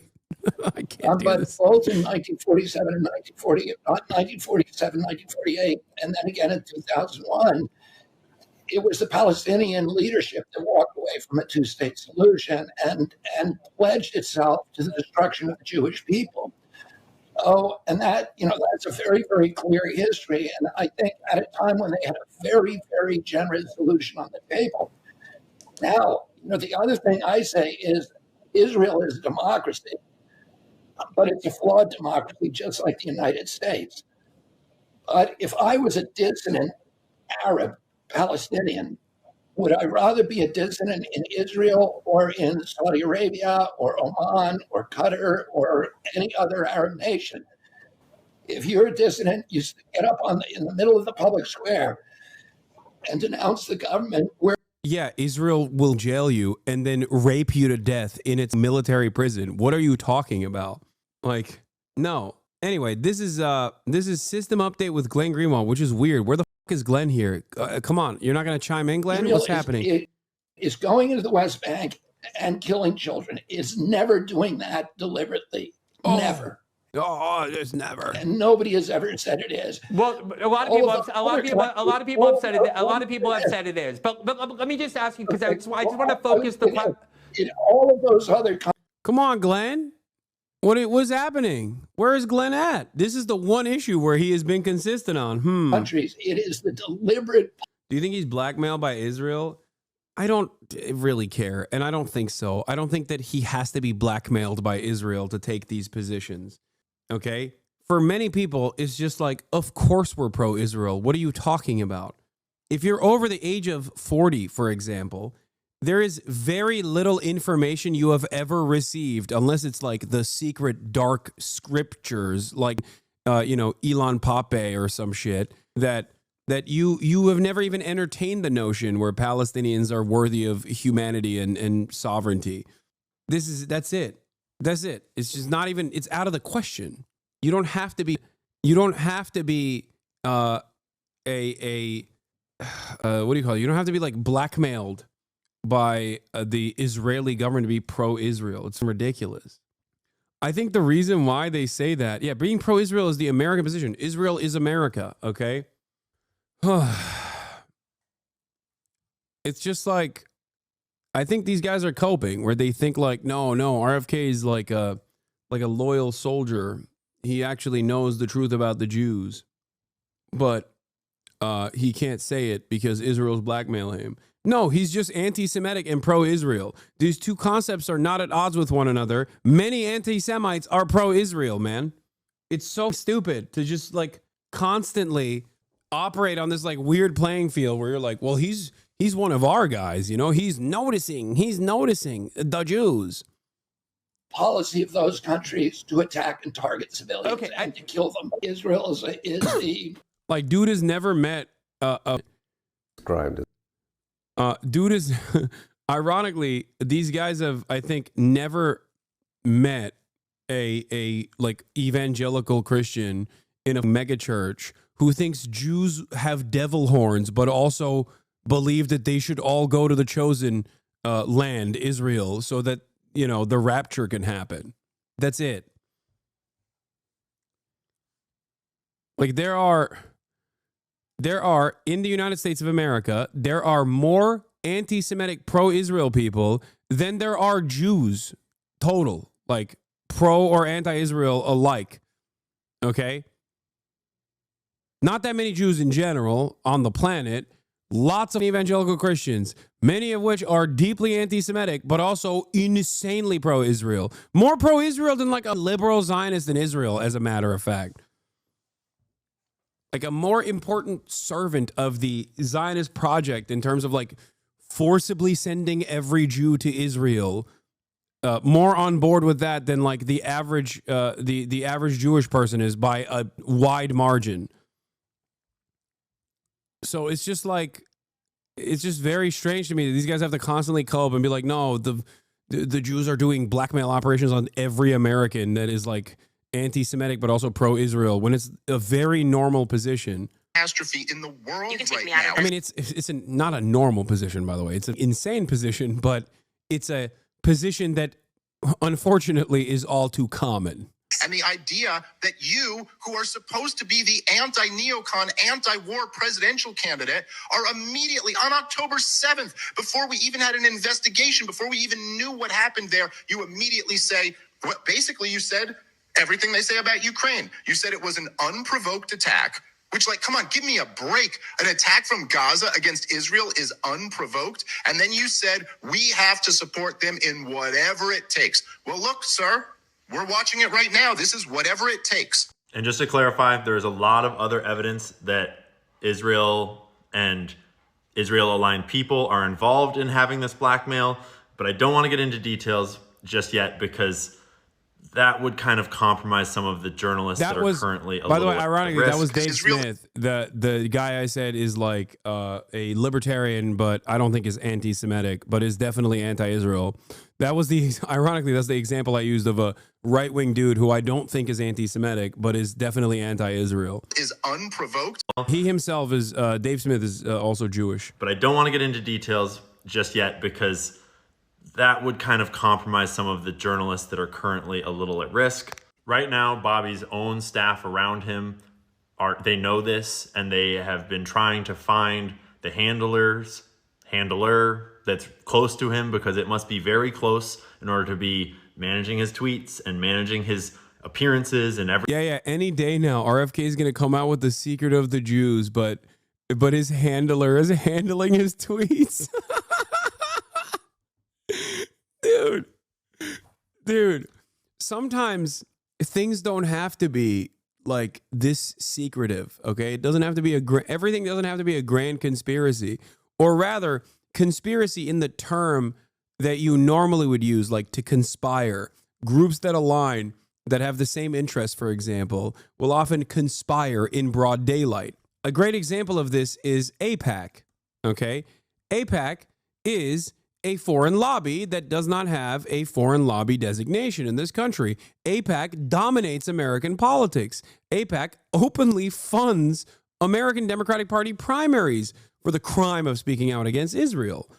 I can't do this. Both in 1947 and 1948, not 1947, 1948, and then again in 2001, it was the Palestinian leadership that walked away from a two-state solution and pledged itself to the destruction of the Jewish people. Oh, and that, that's a very, very clear history. And I think at a time when they had a very, very generous solution on the table. Now, the other thing I say is Israel is a democracy, but it's a flawed democracy, just like the United States. But if I was a dissident Arab Palestinian. Would I rather be a dissident in Israel or in Saudi Arabia or Oman or Qatar or any other Arab nation? If you're a dissident, you get up in the middle of the public square and denounce the government. Yeah, Israel will jail you and then rape you to death in its military prison. What are you talking about? Like, no. Anyway, this is System Update with Glenn Greenwald, which is weird. Where the fuck is Glenn here? Come on, you're not going to chime in, Glenn? Israel What's happening? Is going into the West Bank and killing children. It's never doing that deliberately. Never. Oh, there's never. And nobody has ever said it is. Well, a lot of people have said it. A lot of people have said it is. But let me just ask you, because I just want to focus the. In all of those other countries. Come on, Glenn. What's happening? Where is Glenn at? This is the one issue where he has been consistent on. Countries. It is the deliberate. Do you think he's blackmailed by Israel? I don't really care, and I don't think so. I don't think that he has to be blackmailed by Israel to take these positions. Okay? For many people, it's just like, of course we're pro-Israel. What are you talking about? If you're over the age of 40, for example, there is very little information you have ever received, unless it's like the secret dark scriptures, like, Elon Pape or some shit, that you have never even entertained the notion where Palestinians are worthy of humanity and sovereignty. That's it. That's it. It's just not even, it's out of the question. You don't have to be what do you call it? You don't have to be like blackmailed by the Israeli government to be pro-Israel. It's ridiculous. I think the reason why they say that, being pro-Israel is the American position. Israel is America, okay? It's just like, I think these guys are coping where they think like, no, RFK is like a loyal soldier. He actually knows the truth about the Jews, but he can't say it because Israel's blackmailing him. No, he's just anti-Semitic and pro-Israel. These two concepts are not at odds with one another. Many anti-Semites are pro-Israel, man. It's so stupid to just like constantly operate on this like weird playing field where you're like, well, he's one of our guys, he's noticing the Jews. Policy of those countries to attack and target civilians and to kill them. Israel is the like, dude has never met dude is ironically, these guys have, I think, never met a like evangelical Christian in a mega church who thinks Jews have devil horns, but also believe that they should all go to the chosen land, Israel, so that, the rapture can happen. That's it. Like, there are in the United States of America, there are more anti-Semitic pro-Israel people than there are Jews total, like pro or anti-Israel alike. Okay? Not that many Jews in general on the planet. Lots of evangelical Christians, many of which are deeply anti-Semitic, but also insanely pro-Israel. More pro-Israel than like a liberal Zionist in Israel, as a matter of fact. Like a more important servant of the Zionist project in terms of like forcibly sending every Jew to Israel. More on board with that than like the average the average Jewish person is by a wide margin. So it's just like, it's just very strange to me that these guys have to constantly come up and be like, no, the Jews are doing blackmail operations on every American that is like anti-Semitic, but also pro-Israel, when it's a very normal position. Catastrophe in the world right now. now. I mean, it's not a normal position, by the way. It's an insane position, but it's a position that unfortunately is all too common. And the idea that you, who are supposed to be the anti-neocon, anti-war presidential candidate, are immediately on October 7th, before we even had an investigation, before we even knew what happened there, you immediately say, well, basically you said everything they say about Ukraine. You said it was an unprovoked attack, which, like, come on, give me a break. An attack from Gaza against Israel is unprovoked. And then you said we have to support them in whatever it takes. Well, look, sir, we're watching it right now. This is whatever it takes. And just to clarify, there's a lot of other evidence that Israel and Israel-aligned people are involved in having this blackmail, but I don't want to get into details just yet because that would kind of compromise some of the journalists that are currently a by the little way, ironically, at risk. that was Dave Smith, the guy I said is like a libertarian, but I don't think is anti-Semitic, but is definitely anti-Israel. That was ironically, that's the example I used of a right-wing dude who I don't think is anti-Semitic, but is definitely anti-Israel. Is unprovoked. He himself is, Dave Smith is also Jewish. But I don't want to get into details just yet because that would kind of compromise some of the journalists that are currently a little at risk. Right now, Bobby's own staff around him they know this, and they have been trying to find the handler that's close to him, because it must be very close in order to be managing his tweets and managing his appearances and everything. Yeah. Any day now, RFK is going to come out with the secret of the Jews, but his handler is handling his tweets. Dude, sometimes things don't have to be like this secretive, okay? It doesn't have to be everything doesn't have to be a grand conspiracy, or rather, conspiracy in the term that you normally would use, like to conspire. Groups that align, that have the same interests, for example, will often conspire in broad daylight. A great example of this is AIPAC, okay? AIPAC is a foreign lobby that does not have a foreign lobby designation in this country. AIPAC dominates American politics. AIPAC openly funds American Democratic Party primaries for the crime of speaking out against Israel.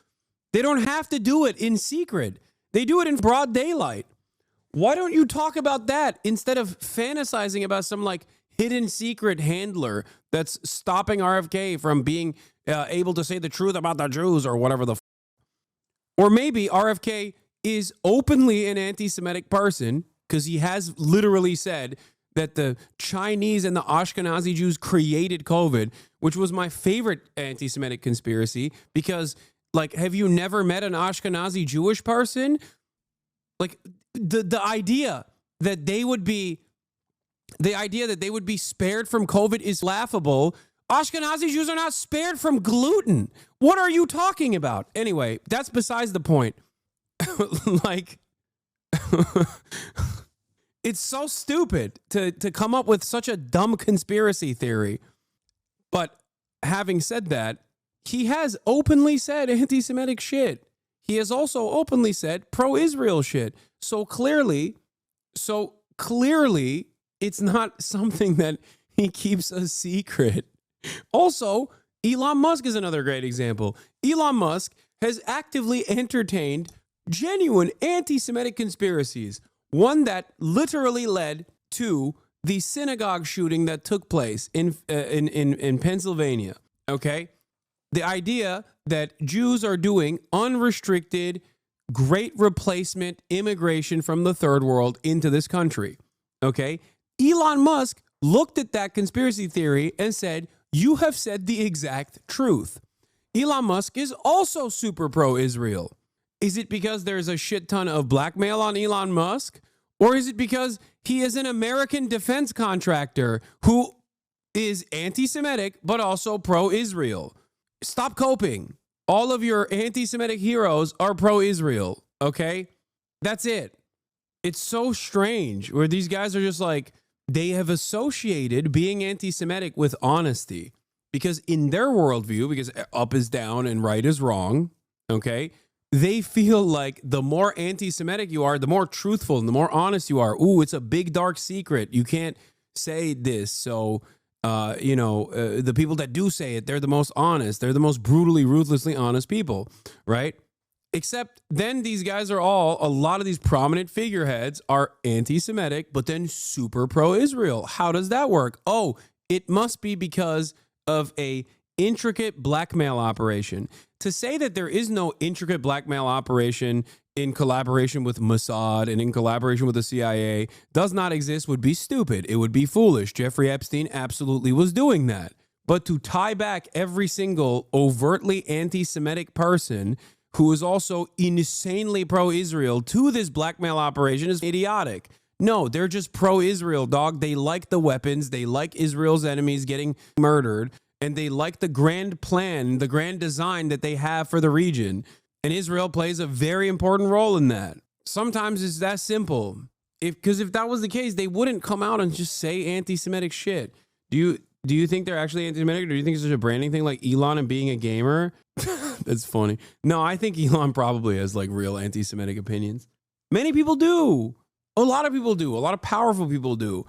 They don't have to do it in secret. They do it in broad daylight. Why don't you talk about that instead of fantasizing about some like hidden secret handler that's stopping RFK from being able to say the truth about the Jews or whatever the Or maybe RFK is openly an anti-Semitic person because he has literally said that the Chinese and the Ashkenazi Jews created COVID, which was my favorite anti-Semitic conspiracy because, like, have you never met an Ashkenazi Jewish person? Like, the idea that they would be spared from COVID is laughable. Ashkenazi Jews are not spared from gluten. What are you talking about? Anyway, that's besides the point. Like, it's so stupid to come up with such a dumb conspiracy theory. But having said that, he has openly said anti-Semitic shit. He has also openly said pro-Israel shit. So clearly, it's not something that he keeps a secret. Also, Elon Musk is another great example. Elon Musk has actively entertained genuine anti-Semitic conspiracies. One that literally led to the synagogue shooting that took place in Pennsylvania. Okay, the idea that Jews are doing unrestricted, great replacement immigration from the third world into this country. Okay, Elon Musk looked at that conspiracy theory and said, "You have said the exact truth." Elon Musk is also super pro-Israel. Is it because there's a shit ton of blackmail on Elon Musk? Or is it because he is an American defense contractor who is anti-Semitic but also pro-Israel? Stop coping. All of your anti-Semitic heroes are pro-Israel, okay? That's it. It's so strange where these guys are just like, they have associated being anti-Semitic with honesty. Because in their worldview, because up is down and right is wrong, okay, they feel like the more anti-Semitic you are, the more truthful and the more honest you are. Ooh, it's a big dark secret. You can't say this. So, the people that do say it, they're the most honest. They're the most brutally, ruthlessly honest people, right? Except then these guys are a lot of these prominent figureheads are anti-Semitic, but then super pro-Israel. How does that work? Oh, it must be because of a intricate blackmail operation. To say that there is no intricate blackmail operation in collaboration with Mossad and in collaboration with the CIA does not exist would be stupid. It would be foolish. Jeffrey Epstein absolutely was doing that. But to tie back every single overtly anti-Semitic person who is also insanely pro-Israel to this blackmail operation is idiotic. No, they're just pro-Israel, dog. They like the weapons. They like Israel's enemies getting murdered. and they like the grand plan, the grand design that they have for the region. And Israel plays a very important role in that. Sometimes it's that simple. Because if that was the case, they wouldn't come out and just say anti-Semitic shit. Do you think they're actually anti-Semitic, or do you think it's just a branding thing like Elon and being a gamer? That's funny. No, I think Elon probably has like real anti-Semitic opinions. Many people do. A lot of people do. A lot of powerful people do.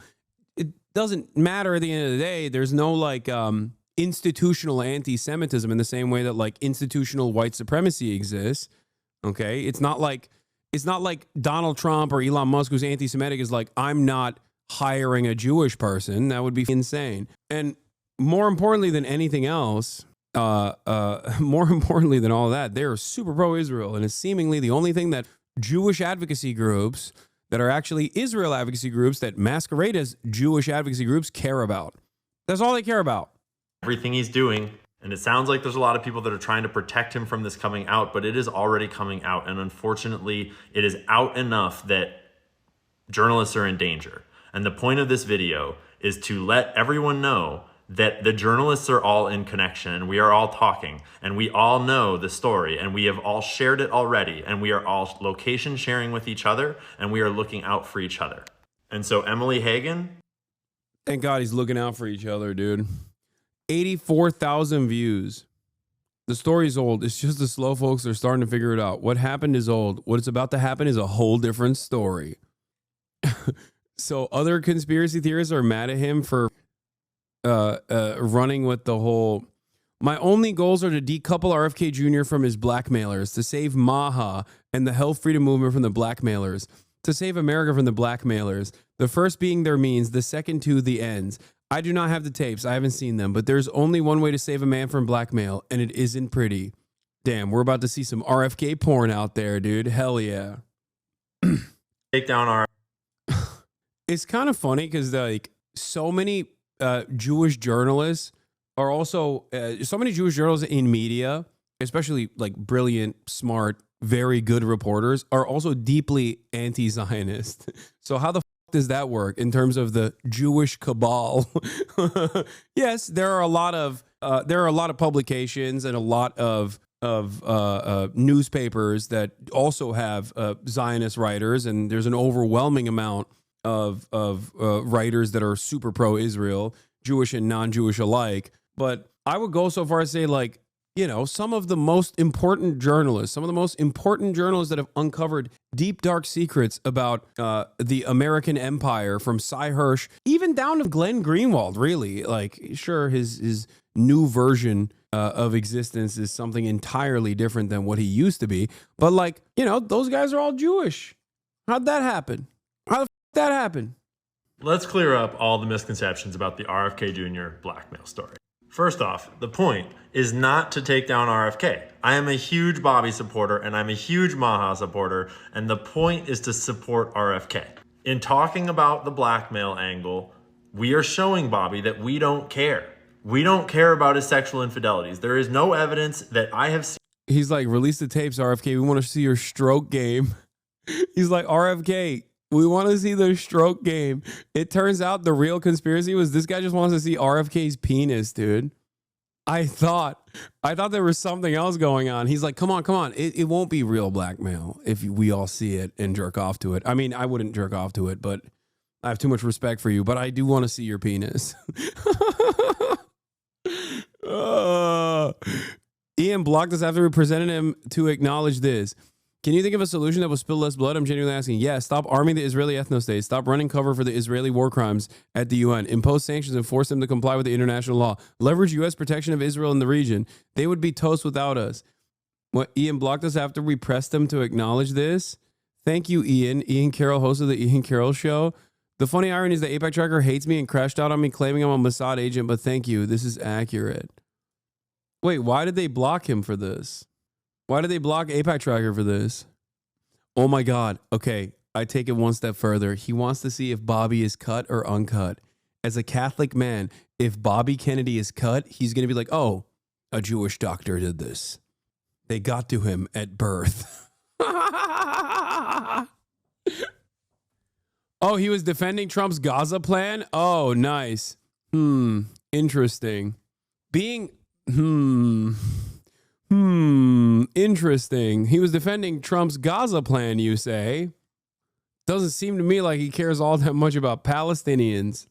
It doesn't matter at the end of the day. There's no like institutional anti-Semitism in the same way that like institutional white supremacy exists. Okay, it's not like Donald Trump or Elon Musk, who's anti-Semitic, is like, I'm not hiring a Jewish person. That would be insane. And more importantly than anything else, more importantly than all of that, they're super pro-Israel, and it's seemingly the only thing that Jewish advocacy groups that are actually Israel advocacy groups that masquerade as Jewish advocacy groups care about. That's all they care about. Everything he's doing. And it sounds like there's a lot of people that are trying to protect him from this coming out, but it is already coming out. And unfortunately, it is out enough that journalists are in danger. And the point of this video is to let everyone know that the journalists are all in connection, and we are all talking, and we all know the story, and we have all shared it already, and we are all location sharing with each other, and we are looking out for each other. And so Emily Hagan. Thank God he's looking out for each other, dude. 84,000 views. The story's old. It's just the slow folks are starting to figure it out. What happened is old. What's about to happen is a whole different story. So other conspiracy theorists are mad at him for running with the whole, my only goals are to decouple RFK Jr. from his blackmailers, to save Maha and the health freedom movement from the blackmailers, to save America from the blackmailers. The first being their means, the second to the ends. I do not have the tapes. I haven't seen them, but there's only one way to save a man from blackmail, and it isn't pretty. Damn, we're about to see some RFK porn out there, dude. Hell yeah. Take down our. It's kind of funny because like so many Jewish journalists are also so many Jewish journalists in media, especially like brilliant, smart, very good reporters, are also deeply anti-Zionist. So how the does that work in terms of the Jewish cabal? Yes, there are a lot of publications and a lot of newspapers that also have Zionist writers, and there's an overwhelming amount of writers that are super pro-Israel, Jewish and non-Jewish alike. But I would go so far as to say, like, you know, some of the most important journalists that have uncovered deep, dark secrets about the American empire, from Cy Hirsch, even down to Glenn Greenwald, really. Like, sure, his new version of existence is something entirely different than what he used to be. But, like, you know, those guys are all Jewish. How'd that happen? How the f*** that happen? Let's clear up all the misconceptions about the RFK Jr. blackmail story. First off, the point is not to take down RFK. I am a huge Bobby supporter, and I'm a huge Maha supporter, and the point is to support RFK. In talking about the blackmail angle, we are showing Bobby that we don't care. We don't care about his sexual infidelities. There is no evidence that I have seen. He's like, release the tapes, RFK. We want to see your stroke game. He's like, RFK, we want to see the stroke game. It turns out the real conspiracy was this guy just wants to see RFK's penis, dude. I thought there was something else going on. He's like, come on. It won't be real blackmail if we all see it and jerk off to it. I mean, I wouldn't jerk off to it, but I have too much respect for you. But I do want to see your penis. Ian blocked us after we presented him to acknowledge this. Can you think of a solution that will spill less blood? I'm genuinely asking. Yeah, stop arming the Israeli ethno-state. Stop running cover for the Israeli war crimes at the UN. Impose sanctions and force them to comply with the international law. Leverage U.S. protection of Israel in the region. They would be toast without us. What, Ian blocked us after we pressed them to acknowledge this? Thank you, Ian. Ian Carroll, host of the Ian Carroll Show. The funny irony is that APAC Tracker hates me and crashed out on me claiming I'm a Mossad agent, but thank you. This is accurate. Wait, why did they block him for this? Why did they block APAC Tracker for this? Oh my God. Okay, I take it one step further. He wants to see if Bobby is cut or uncut. As a Catholic man, if Bobby Kennedy is cut, he's going to be like, oh, a Jewish doctor did this. They got to him at birth. Oh, he was defending Trump's Gaza plan? Oh, nice. Interesting. being interesting. He was defending Trump's Gaza plan, you say. Doesn't seem to me like he cares all that much about Palestinians.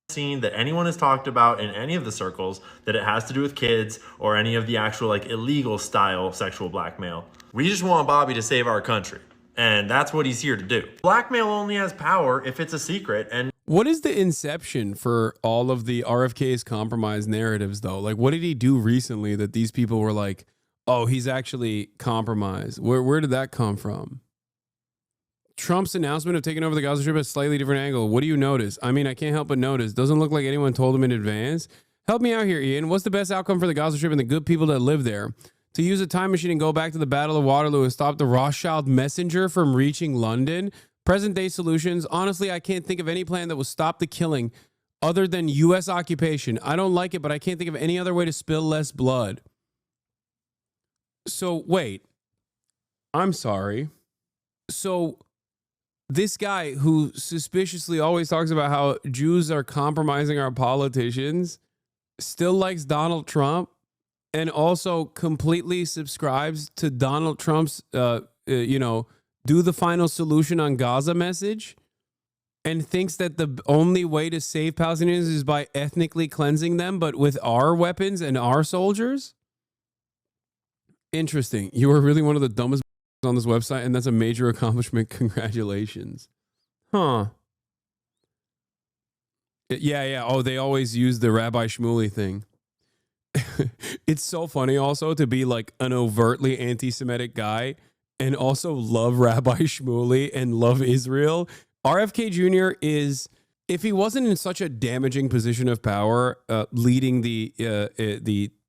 Seen that anyone has talked about in any of the circles that it has to do with kids or any of the actual like illegal style sexual blackmail. We just want Bobby to save our country, and that's what he's here to do. Blackmail only has power if it's a secret. And what is the inception for all of the RFK's compromise narratives, though? Like, what did he do recently that these people were like, oh, he's actually compromised? Where did that come from? Trump's announcement of taking over the Gaza Strip at a slightly different angle. What do you notice? I mean, I can't help but notice. Doesn't look like anyone told him in advance. Help me out here, Ian. What's the best outcome for the Gaza Strip and the good people that live there? To use a time machine and go back to the Battle of Waterloo and stop the Rothschild messenger from reaching London? Present day solutions. Honestly, I can't think of any plan that will stop the killing other than U.S. occupation. I don't like it, but I can't think of any other way to spill less blood. So, wait. I'm sorry. So, this guy who suspiciously always talks about how Jews are compromising our politicians still likes Donald Trump and also completely subscribes to Donald Trump's, do the final solution on Gaza message and thinks that the only way to save Palestinians is by ethnically cleansing them, but with our weapons and our soldiers? Interesting. You are really one of the dumbest on this website, and that's a major accomplishment. Congratulations. Huh. Yeah. Oh, they always use the Rabbi Shmuley thing. It's so funny also to be like an overtly anti-Semitic guy and also love Rabbi Shmuley and love Israel. RFK Jr. is, if he wasn't in such a damaging position of power, leading the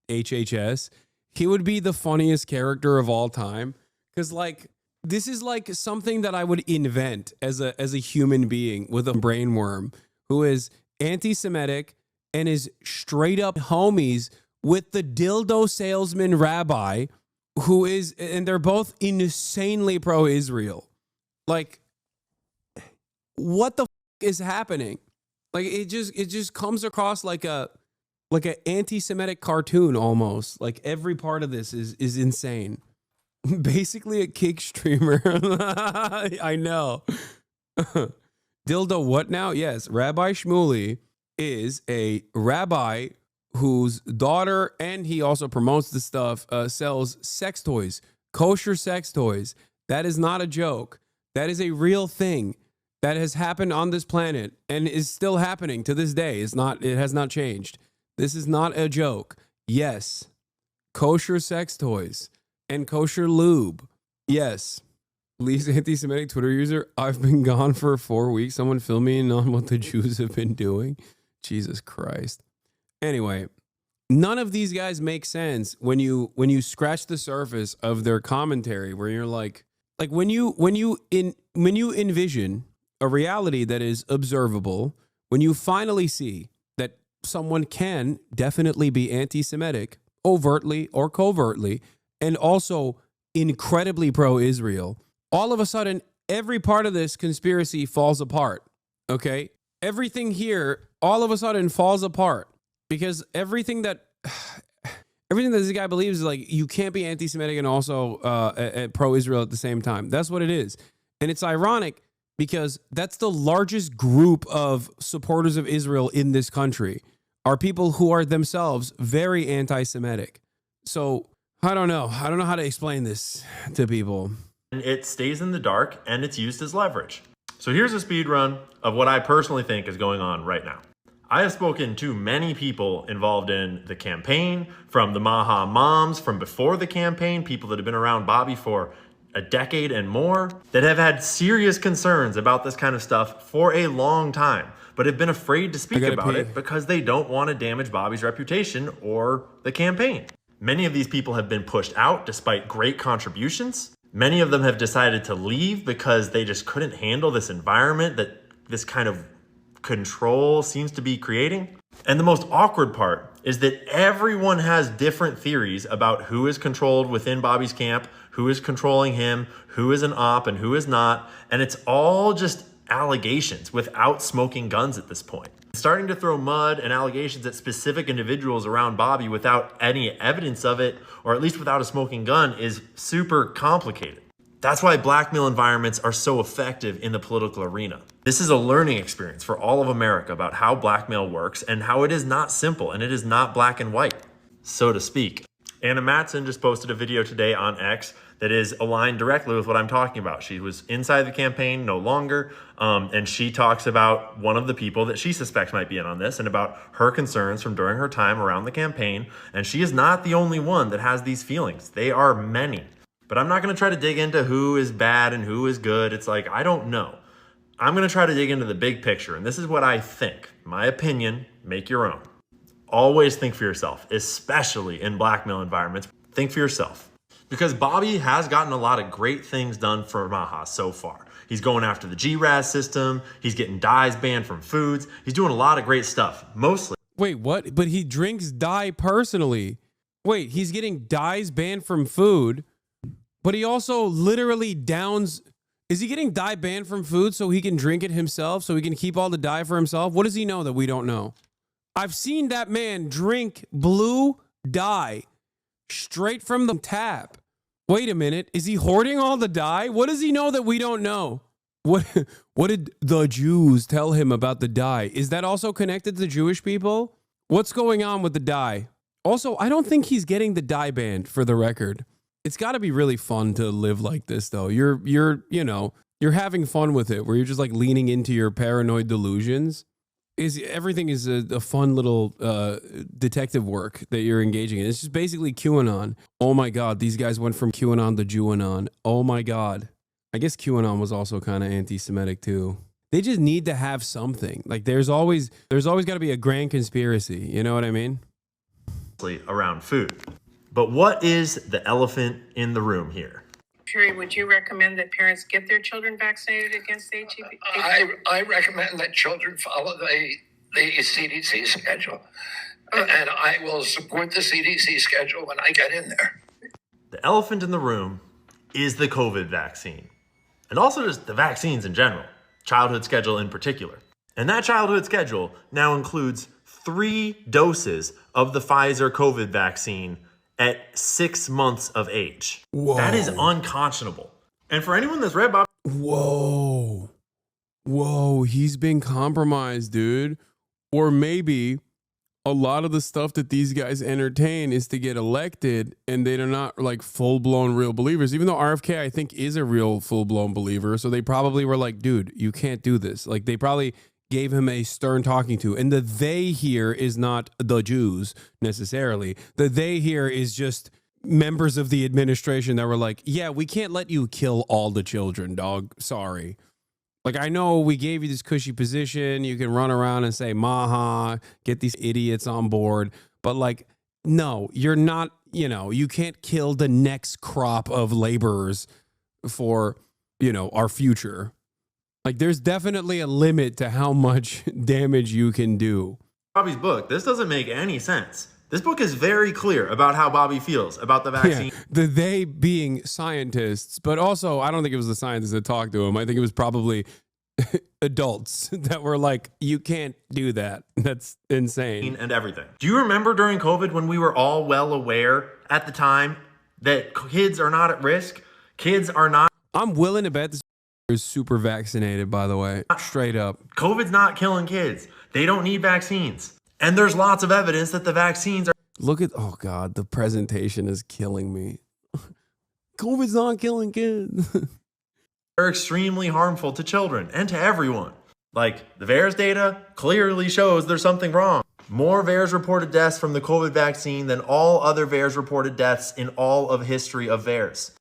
HHS, he would be the funniest character of all time. Because, like, this is like something that I would invent as a human being with a brainworm who is anti-Semitic and is straight up homies with the dildo salesman rabbi who is, and they're both insanely pro-Israel. Like, what the is happening? Like, it just comes across like an anti-Semitic cartoon almost. Like, every part of this is insane. Basically a kick streamer. I know. Dildo what now? Yes, Rabbi Shmuley is a rabbi whose daughter, and he also promotes the stuff, sells sex toys, kosher sex toys. That is not a joke. That is a real thing that has happened on this planet and is still happening to this day. It has not changed. This is not a joke. Yes, kosher sex toys. And kosher lube. Yes. Least anti-Semitic Twitter user. I've been gone for 4 weeks. Someone fill me in on what the Jews have been doing. Jesus Christ. Anyway, none of these guys make sense when you scratch the surface of their commentary, where you're like when you envision a reality that is observable, when you finally see that someone can definitely be anti-Semitic, overtly or covertly, and also incredibly pro-Israel, all of a sudden, every part of this conspiracy falls apart, okay? Everything here, all of a sudden, falls apart because everything that this guy believes is like, you can't be anti-Semitic and also pro-Israel at the same time. That's what it is. And it's ironic because that's the largest group of supporters of Israel in this country are people who are themselves very anti-Semitic. So, I don't know how to explain this to people. It stays in the dark and it's used as leverage. So here's a speed run of what I personally think is going on right now. I have spoken to many people involved in the campaign, from the Maha moms from before the campaign, people that have been around Bobby for a decade and more, that have had serious concerns about this kind of stuff for a long time, but have been afraid to speak about it because they don't want to damage Bobby's reputation or the campaign. Many of these people have been pushed out despite great contributions. Many of them have decided to leave because they just couldn't handle this environment that this kind of control seems to be creating. And the most awkward part is that everyone has different theories about who is controlled within Bobby's camp, who is controlling him, who is an op and who is not. And it's all just allegations without smoking guns at this point. Starting to throw mud and allegations at specific individuals around Bobby without any evidence of it, or at least without a smoking gun, is super complicated. That's why blackmail environments are so effective in the political arena. This is a learning experience for all of America about how blackmail works and how it is not simple and it is not black and white, so to speak. Anna Mattson just posted a video today on X that is aligned directly with what I'm talking about. She was inside the campaign, no longer, and she talks about one of the people that she suspects might be in on this and about her concerns from during her time around the campaign. And she is not the only one that has these feelings. They are many. But I'm not going to try to dig into who is bad and who is good. It's like, I don't know. I'm going to try to dig into the big picture. And this is what I think. My opinion, make your own. Always think for yourself, especially in blackmail environments. Think for yourself. Because Bobby has gotten a lot of great things done for Maha so far. He's going after the GRAS system. He's getting dyes banned from foods. He's doing a lot of great stuff, mostly. Wait, what? But he drinks dye personally. Wait, he's getting dyes banned from food. But he also literally downs. Is he getting dye banned from food so he can drink it himself, so he can keep all the dye for himself? What does he know that we don't know? I've seen that man drink blue dye straight from the tap. Wait a minute. Is he hoarding all the dye? What does he know that we don't know? What did the Jews tell him about the dye? Is that also connected to Jewish people? What's going on with the dye? Also, I don't think he's getting the dye banned, for the record. It's got to be really fun to live like this, though. You're having fun with it, where you're just like leaning into your paranoid delusions. Everything is a fun little detective work that you're engaging in. It's just basically QAnon. Oh my God, these guys went from QAnon to Jewanon. Oh my God. I guess QAnon was also kind of anti-Semitic too. They just need to have something. Like there's always got to be a grand conspiracy. You know what I mean? Around food. But what is the elephant in the room here? Fury, would you recommend that parents get their children vaccinated against HPV? I recommend that children follow the CDC schedule. And I will support the CDC schedule when I get in there. The elephant in the room is the COVID vaccine. And also just the vaccines in general, childhood schedule in particular. And that childhood schedule now includes 3 doses of the Pfizer COVID vaccine at 6 months of age. Whoa. That is unconscionable. And for anyone that's read Bob... Whoa, he's been compromised, dude. Or maybe a lot of the stuff that these guys entertain is to get elected, and they're not like full-blown real believers, even though RFK, I think, is a real full-blown believer. So they probably were like, dude, you can't do this. Like they probably gave him a stern talking to. And the they here is not the Jews necessarily. The they here is just members of the administration that were like, yeah, we can't let you kill all the children, dog. Sorry. Like, I know we gave you this cushy position. You can run around and say, Maha, get these idiots on board. But like, no, you're not, you can't kill the next crop of laborers for, our future. Like, there's definitely a limit to how much damage you can do. Bobby's book, this doesn't make any sense. This book is very clear about how Bobby feels about the vaccine. Yeah, the they being scientists, but also I don't think it was the scientists that talked to him. I think it was probably adults that were like, you can't do that. That's insane. And everything. Do you remember during COVID when we were all well aware at the time that kids are not at risk? Kids are not. I'm willing to bet this is super vaccinated, by the way. Straight up. COVID's not killing kids. They don't need vaccines. And there's lots of evidence that the vaccines are... Look at... Oh, God. The presentation is killing me. COVID's not killing kids. They're extremely harmful to children and to everyone. Like, the VAERS data clearly shows there's something wrong. More VAERS reported deaths from the COVID vaccine than all other VAERS reported deaths in all of history of VAERS.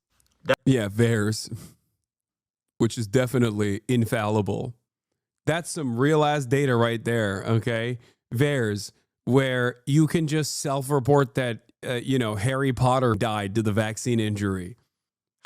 Yeah, VAERS. Which is definitely infallible. That's some real-ass data right there, okay? VAERS, where you can just self-report that, Harry Potter died to the vaccine injury.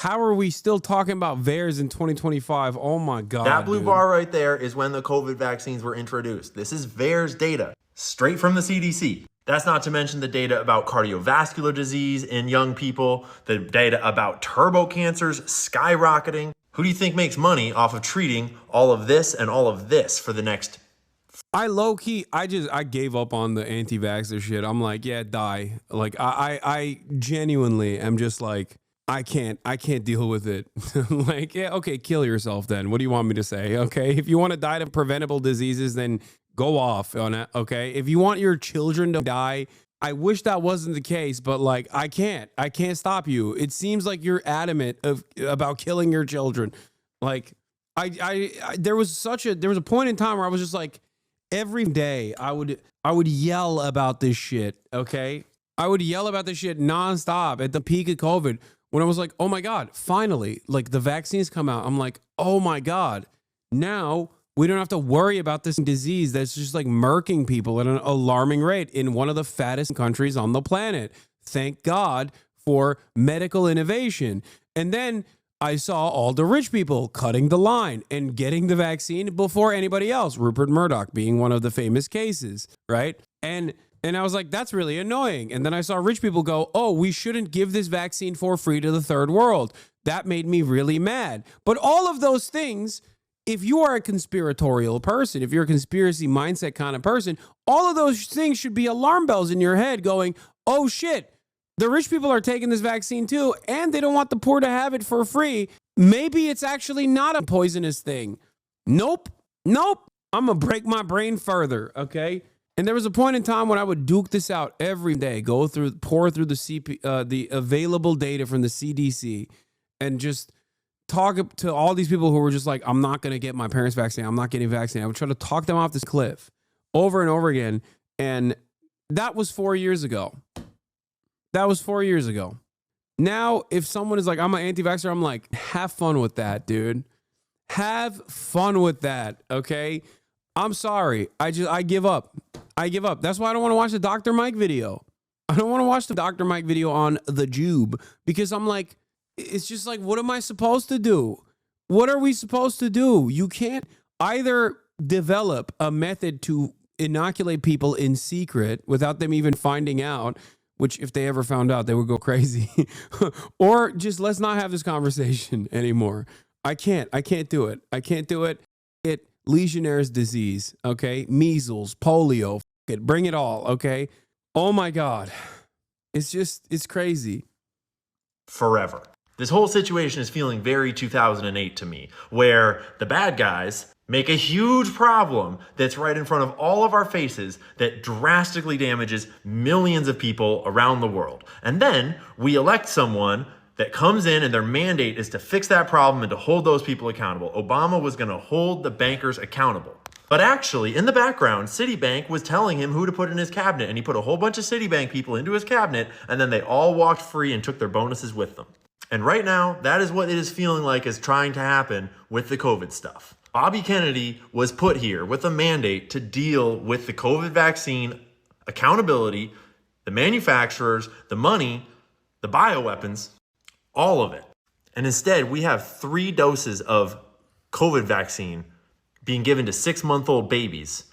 How are we still talking about VAERS in 2025? Oh, my God. That blue bar right there is when the COVID vaccines were introduced. This is VAERS data, straight from the CDC. That's not to mention the data about cardiovascular disease in young people, the data about turbo cancers skyrocketing. Who do you think makes money off of treating all of this and all of this for the next? I low key, I gave up on the anti-vaxxer shit. I'm like, yeah, die. Like I genuinely am just like, I can't deal with it. Like, yeah, okay, kill yourself then. What do you want me to say? Okay, if you want to die of preventable diseases, then go off on it. Okay, if you want your children to die, I wish that wasn't the case, but like, I can't stop you. It seems like you're adamant about killing your children. Like, there was a point in time where I was just like, every day I would yell about this shit. Okay, I would yell about this shit nonstop at the peak of COVID. When I was like, oh my God, finally, like the vaccines come out. I'm like, oh my God, now we don't have to worry about this disease that's just like murking people at an alarming rate in one of the fattest countries on the planet. Thank God for medical innovation. And then I saw all the rich people cutting the line and getting the vaccine before anybody else, Rupert Murdoch being one of the famous cases, right? And I was like, that's really annoying. And then I saw rich people go, oh, we shouldn't give this vaccine for free to the third world. That made me really mad. But all of those things, if you are a conspiratorial person, if you're a conspiracy mindset kind of person, all of those things should be alarm bells in your head going, oh shit, the rich people are taking this vaccine too, and they don't want the poor to have it for free. Maybe it's actually not a poisonous thing. Nope. I'm going to break my brain further, okay? And there was a point in time when I would duke this out every day, pour through the available data from the CDC, and just talk to all these people who were just like, I'm not going to get my parents' vaccine. I'm not getting vaccinated. I would try to talk them off this cliff over and over again. And that was 4 years ago. Now, if someone is like, I'm an anti-vaxxer, I'm like, have fun with that, dude. Have fun with that, okay? I'm sorry. I give up. That's why I don't want to watch the Dr. Mike video. I don't want to watch the Dr. Mike video on the Jube, because I'm like, it's just like, what am I supposed to do? What are we supposed to do? You can't either develop a method to inoculate people in secret without them even finding out, which if they ever found out, they would go crazy, or just let's not have this conversation anymore. I can't do it. It Legionnaire's disease, okay? Measles, polio, bring it all, okay? Oh my God. It's crazy. Forever. This whole situation is feeling very 2008 to me, where the bad guys make a huge problem that's right in front of all of our faces that drastically damages millions of people around the world. And then we elect someone that comes in and their mandate is to fix that problem and to hold those people accountable. Obama was going to hold the bankers accountable. But actually, in the background, Citibank was telling him who to put in his cabinet, and he put a whole bunch of Citibank people into his cabinet, and then they all walked free and took their bonuses with them. And right now, that is what it is feeling like is trying to happen with the COVID stuff. Bobby Kennedy was put here with a mandate to deal with the COVID vaccine accountability, the manufacturers, the money, the bioweapons, all of it. And instead, we have 3 doses of COVID vaccine being given to 6-month-old babies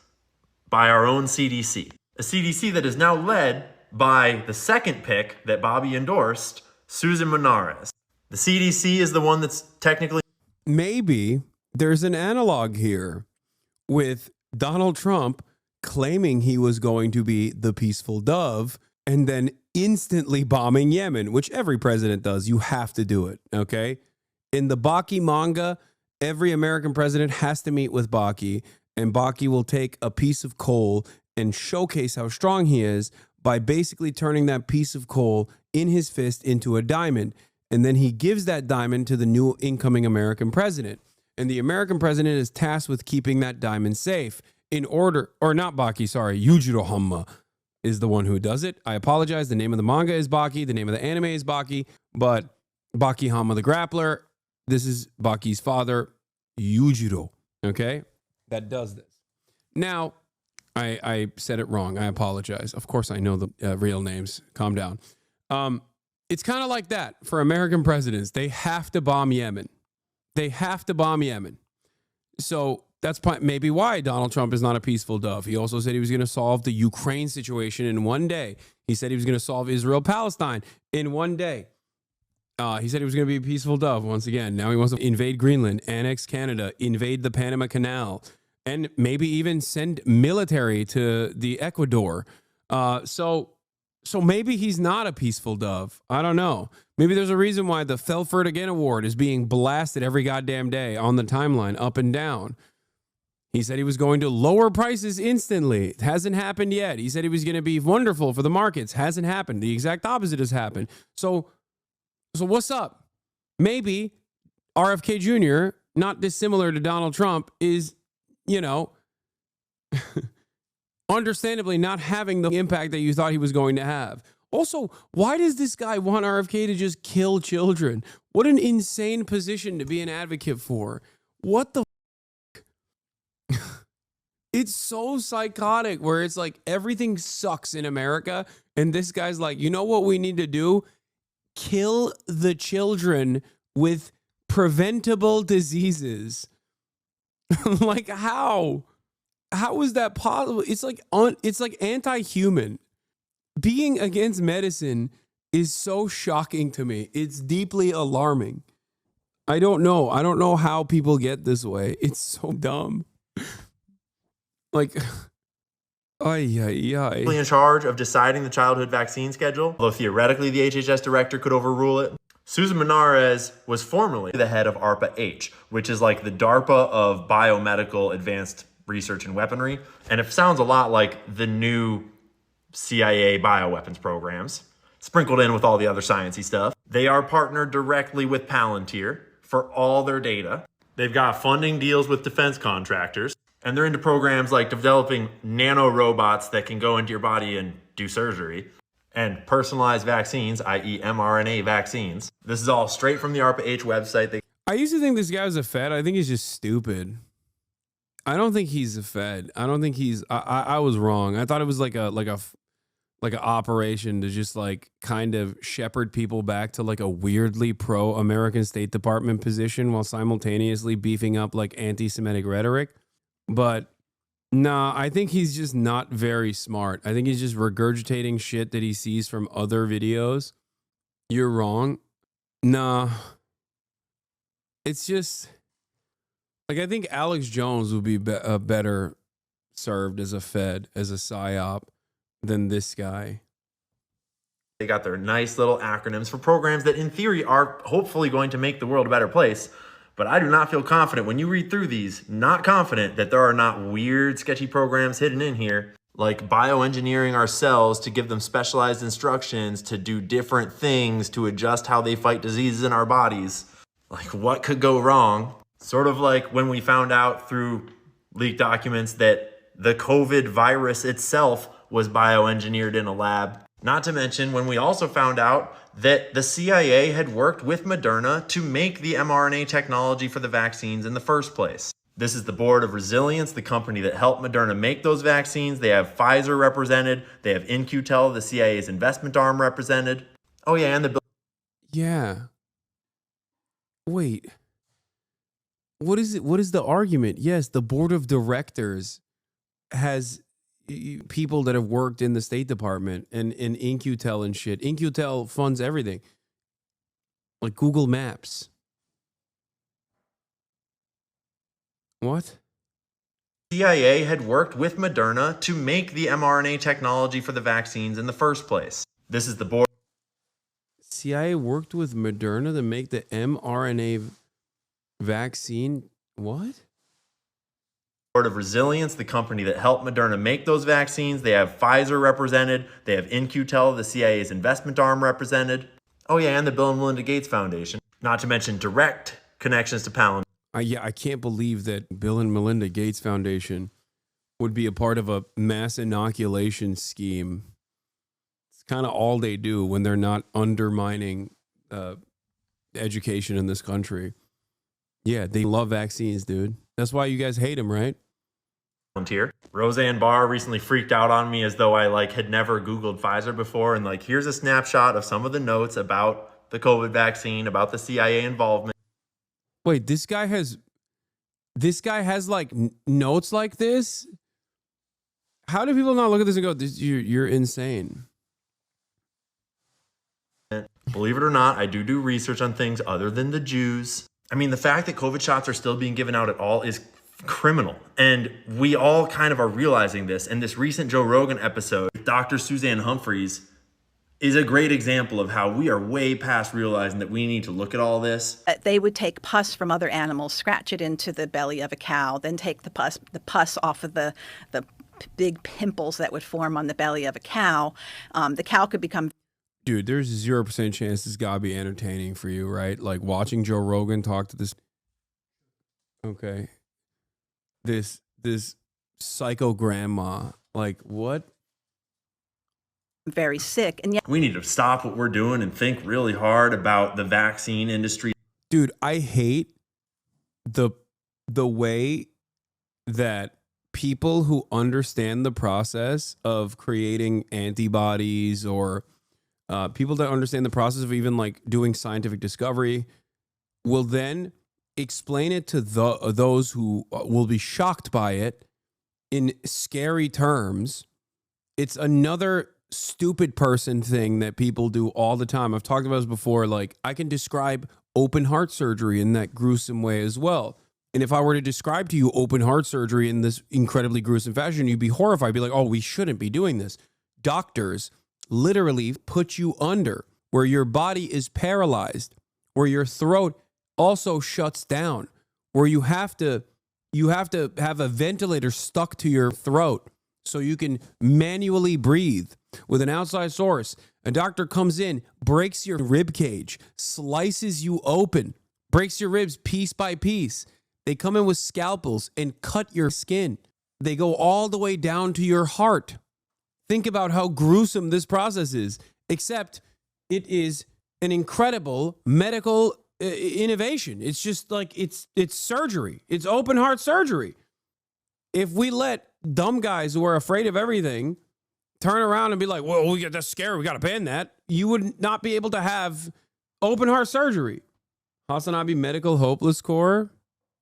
by our own CDC. A CDC that is now led by the second pick that Bobby endorsed, Susan Monarez. The CDC is the one that's technically... Maybe there's an analog here with Donald Trump claiming he was going to be the peaceful dove and then instantly bombing Yemen, which every president does. You have to do it, okay? In the Baki manga, every American president has to meet with Baki, and Baki will take a piece of coal and showcase how strong he is by basically turning that piece of coal in his fist into a diamond. And then he gives that diamond to the new incoming American president. And the American president is tasked with keeping that diamond safe in order, or not Baki, sorry, Yujiro Hanma is the one who does it. I apologize. The name of the manga is Baki. The name of the anime is Baki, but Baki Hanma the Grappler, this is Baki's father, Yujiro, okay? That does this. Now, I said it wrong. I apologize. Of course, I know the real names. Calm down. It's kind of like that for American presidents. They have to bomb Yemen. So that's maybe why Donald Trump is not a peaceful dove. He also said he was going to solve the Ukraine situation in one day. He said he was going to solve Israel-Palestine in one day. He said he was going to be a peaceful dove once again. Now he wants to invade Greenland, annex Canada, invade the Panama Canal, and maybe even send military to the Ecuador. So maybe he's not a peaceful dove. I don't know. Maybe there's a reason why the Felford Again Award is being blasted every goddamn day on the timeline, up and down. He said he was going to lower prices instantly. It hasn't happened yet. He said he was going to be wonderful for the markets. Hasn't happened. The exact opposite has happened. So what's up? Maybe RFK Jr., not dissimilar to Donald Trump, is, understandably not having the impact that you thought he was going to have. Also, why does this guy want RFK to just kill children? What an insane position to be an advocate for. What the It's so psychotic where it's like everything sucks in America. And this guy's like, you know what we need to do? Kill the children with preventable diseases. Like how? How is that possible? It's like anti-human. Being against medicine is so shocking to me. It's deeply alarming. I don't know how people get this way. It's so dumb. Like, in charge of deciding the childhood vaccine schedule, although theoretically the HHS director could overrule it. Susan Menares was formerly the head of ARPA-H, which is like the DARPA of biomedical advanced research and weaponry. And it sounds a lot like the new CIA bioweapons programs, sprinkled in with all the other sciencey stuff. They are partnered directly with Palantir for all their data. They've got funding deals with defense contractors. And they're into programs like developing nano robots that can go into your body and do surgery, and personalized vaccines, i.e. mRNA vaccines. This is all straight from the ARPA-H website. I used to think this guy was a Fed. I think he's just stupid. I don't think he's a Fed. I don't think he's. I was wrong. I thought it was like an operation to just like kind of shepherd people back to like a weirdly pro-American State Department position while simultaneously beefing up like anti-Semitic rhetoric. But nah, I think he's just not very smart. I think he's just regurgitating shit that he sees from other videos. You're wrong. Nah. It's just like, I think Alex Jones would be better served as a Fed, as a PSYOP, than this guy. They got their nice little acronyms for programs that in theory are hopefully going to make the world a better place. But I do not feel confident when you read through these, not confident that there are not weird, sketchy programs hidden in here, like bioengineering our cells to give them specialized instructions to do different things to adjust how they fight diseases in our bodies. Like, what could go wrong? Sort of like when we found out through leaked documents that the COVID virus itself was bioengineered in a lab. Not to mention when we also found out that the CIA had worked with Moderna to make the mRNA technology for the vaccines in the first place. This is the Board of Resilience, the company that helped Moderna make those vaccines. They have Pfizer represented. They have InQtel, the CIA's investment arm, represented. Oh yeah, and the... Yeah. Wait. What is it? What is the argument? Yes, the Board of Directors has people that have worked in the State Department and in InQtel and shit. InQtel funds everything. Like Google Maps. What? CIA had worked with Moderna to make the mRNA technology for the vaccines in the first place. This is the board. CIA worked with Moderna to make the mRNA vaccine. What? Board of Resilience, the company that helped Moderna make those vaccines. They have Pfizer represented. They have InQtel, the CIA's investment arm, represented. Oh yeah, and the Bill and Melinda Gates Foundation. Not to mention direct connections to Palantir. Yeah, I can't believe that Bill and Melinda Gates Foundation would be a part of a mass inoculation scheme. It's kind of all they do when they're not undermining education in this country. Yeah, they love vaccines, dude. That's why you guys hate them, right? Roseanne Barr recently freaked out on me as though I had never Googled Pfizer before. And here's a snapshot of some of the notes about the COVID vaccine, about the CIA involvement. Wait, this guy has notes like this? How do people not look at this and go, you're insane? Believe it or not, I do research on things other than the Jews. I mean, the fact that COVID shots are still being given out at all is criminal. And we all kind of are realizing this. And this recent Joe Rogan episode, Dr. Suzanne Humphries, is a great example of how we are way past realizing that we need to look at all this. They would take pus from other animals, scratch it into the belly of a cow, then take the pus off of the big pimples that would form on the belly of a cow. The cow could become... Dude, there's 0% chance this gotta be entertaining for you, right? Like watching Joe Rogan talk to this... Okay. This psycho grandma. Like, what? Very sick. And yet we need to stop what we're doing and think really hard about the vaccine industry. Dude, I hate the way that people who understand the process of creating antibodies or people that understand the process of even like doing scientific discovery will then explain it to those who will be shocked by it in scary terms. It's another stupid person thing that people do all the time. I've talked about this before. Like, I can describe open heart surgery in that gruesome way as well. And if I were to describe to you open heart surgery in this incredibly gruesome fashion, you'd be horrified. Be like, oh, we shouldn't be doing this. Doctors literally put you under, where your body is paralyzed, where your throat also shuts down, where you have to have a ventilator stuck to your throat so you can manually breathe with an outside source. A doctor comes in, breaks your rib cage, slices you open, breaks your ribs piece by piece. They come in with scalpels and cut your skin. They go all the way down to your heart. Think about how gruesome this process is, except it is an incredible medical innovation. It's just like, it's surgery. It's open heart surgery. If we let dumb guys who are afraid of everything turn around and be like, well, that's scary, we got to ban that, you would not be able to have open heart surgery. Hasanabi Medical Hopeless Corps.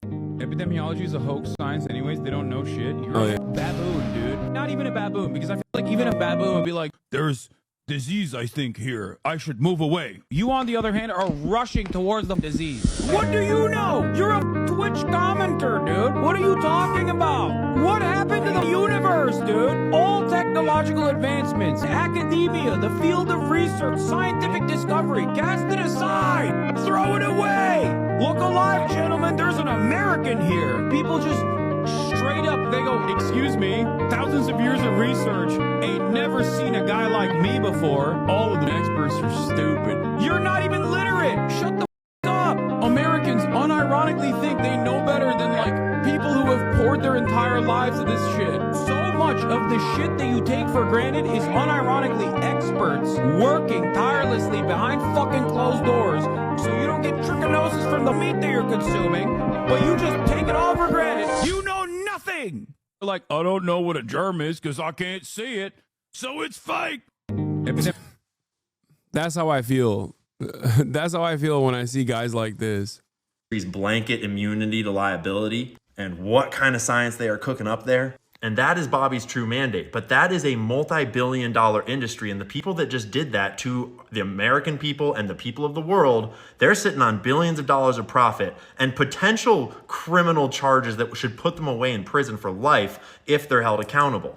Epidemiology is a hoax science anyways. They don't know shit. You're a baboon, dude. Not even a baboon, because I feel like even a baboon would be like, there's disease, I think, here. I should move away. You, on the other hand, are rushing towards the disease. What do you know? You're a Twitch commenter, dude. What are you talking about? What happened to the universe, dude? All technological advancements, academia, the field of research, scientific discovery, cast it aside. Throw it away. Look alive, gentlemen. There's an American here. People just straight up, they go, excuse me, thousands of years of research, ain't never seen a guy like me before. All of the experts are stupid. You're not even literate. Shut the up. Americans unironically think they know better than like people who have poured their entire lives into this shit. So much of the shit that you take for granted is unironically experts working tirelessly behind fucking closed doors so you don't get trichinosis from the meat that you're consuming, but you just take it all for granted. You know nothing. Like, I don't know what a germ is because I can't see it, so it's fake. That's how I feel. That's how I feel when I see guys like this. Blanket immunity to liability and what kind of science they are cooking up there. And that is Bobby's true mandate. But that is a multi-billion-dollar industry. And the people that just did that to the American people and the people of the world, they're sitting on billions of dollars of profit and potential criminal charges that should put them away in prison for life if they're held accountable.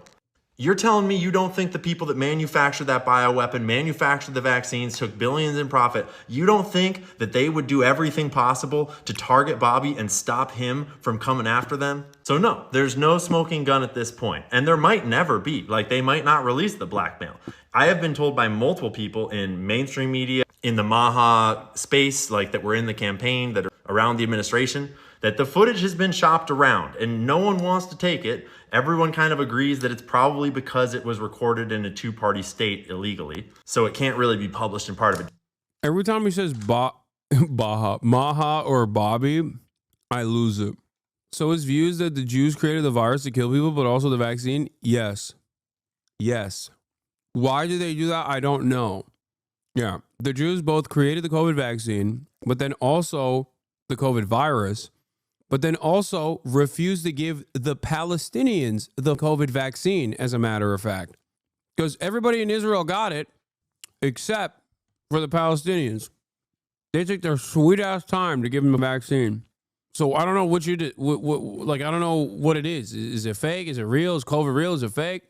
You're telling me you don't think the people that manufactured that bioweapon, manufactured the vaccines, took billions in profit, you don't think that they would do everything possible to target Bobby and stop him from coming after them? So no, there's no smoking gun at this point. And there might never be. Like, they might not release the blackmail. I have been told by multiple people in mainstream media, in the Maha space, like that were in the campaign, that are around the administration, that the footage has been shopped around and no one wants to take it. Everyone kind of agrees that it's probably because it was recorded in a two-party state illegally. So it can't really be published in part of it. Every time he says Maha or Bobby, I lose it. So his views that the Jews created the virus to kill people, but also the vaccine? Yes. Yes. Why did they do that? I don't know. Yeah. The Jews both created the COVID vaccine, but then also the COVID virus, but then also refused to give the Palestinians the COVID vaccine, as a matter of fact. Because everybody in Israel got it, except for the Palestinians. They take their sweet ass time to give them a vaccine. So I don't know what you did. Like, I don't know what it is. Is it fake? Is it real? Is COVID real? Is it fake?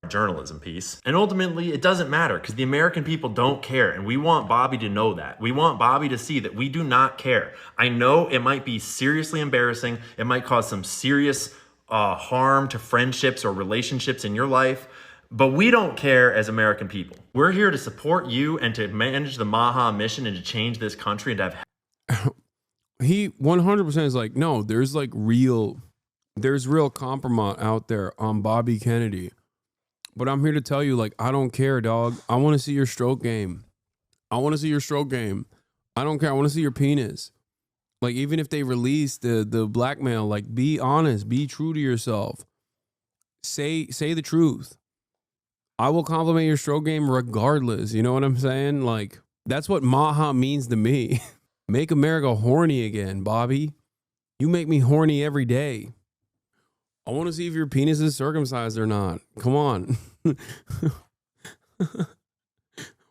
Journalism piece. And ultimately, it doesn't matter because the American people don't care. And we want Bobby to know that. We want Bobby to see that we do not care. I know it might be seriously embarrassing. It might cause some serious harm to friendships or relationships in your life. But we don't care as American people. We're here to support you and to manage the Maha mission and to change this country and to have... He 100% is like, no, there's real compromise out there on Bobby Kennedy. But I'm here to tell you, like, I don't care, dog. I want to see your stroke game. I want to see your stroke game. I don't care. I want to see your penis. Like, even if they release the blackmail, like, be honest, be true to yourself. Say the truth. I will compliment your stroke game regardless. You know what I'm saying? Like, that's what Maha means to me. Make America horny again, Bobby. You make me horny every day. I want to see if your penis is circumcised or not. Come on.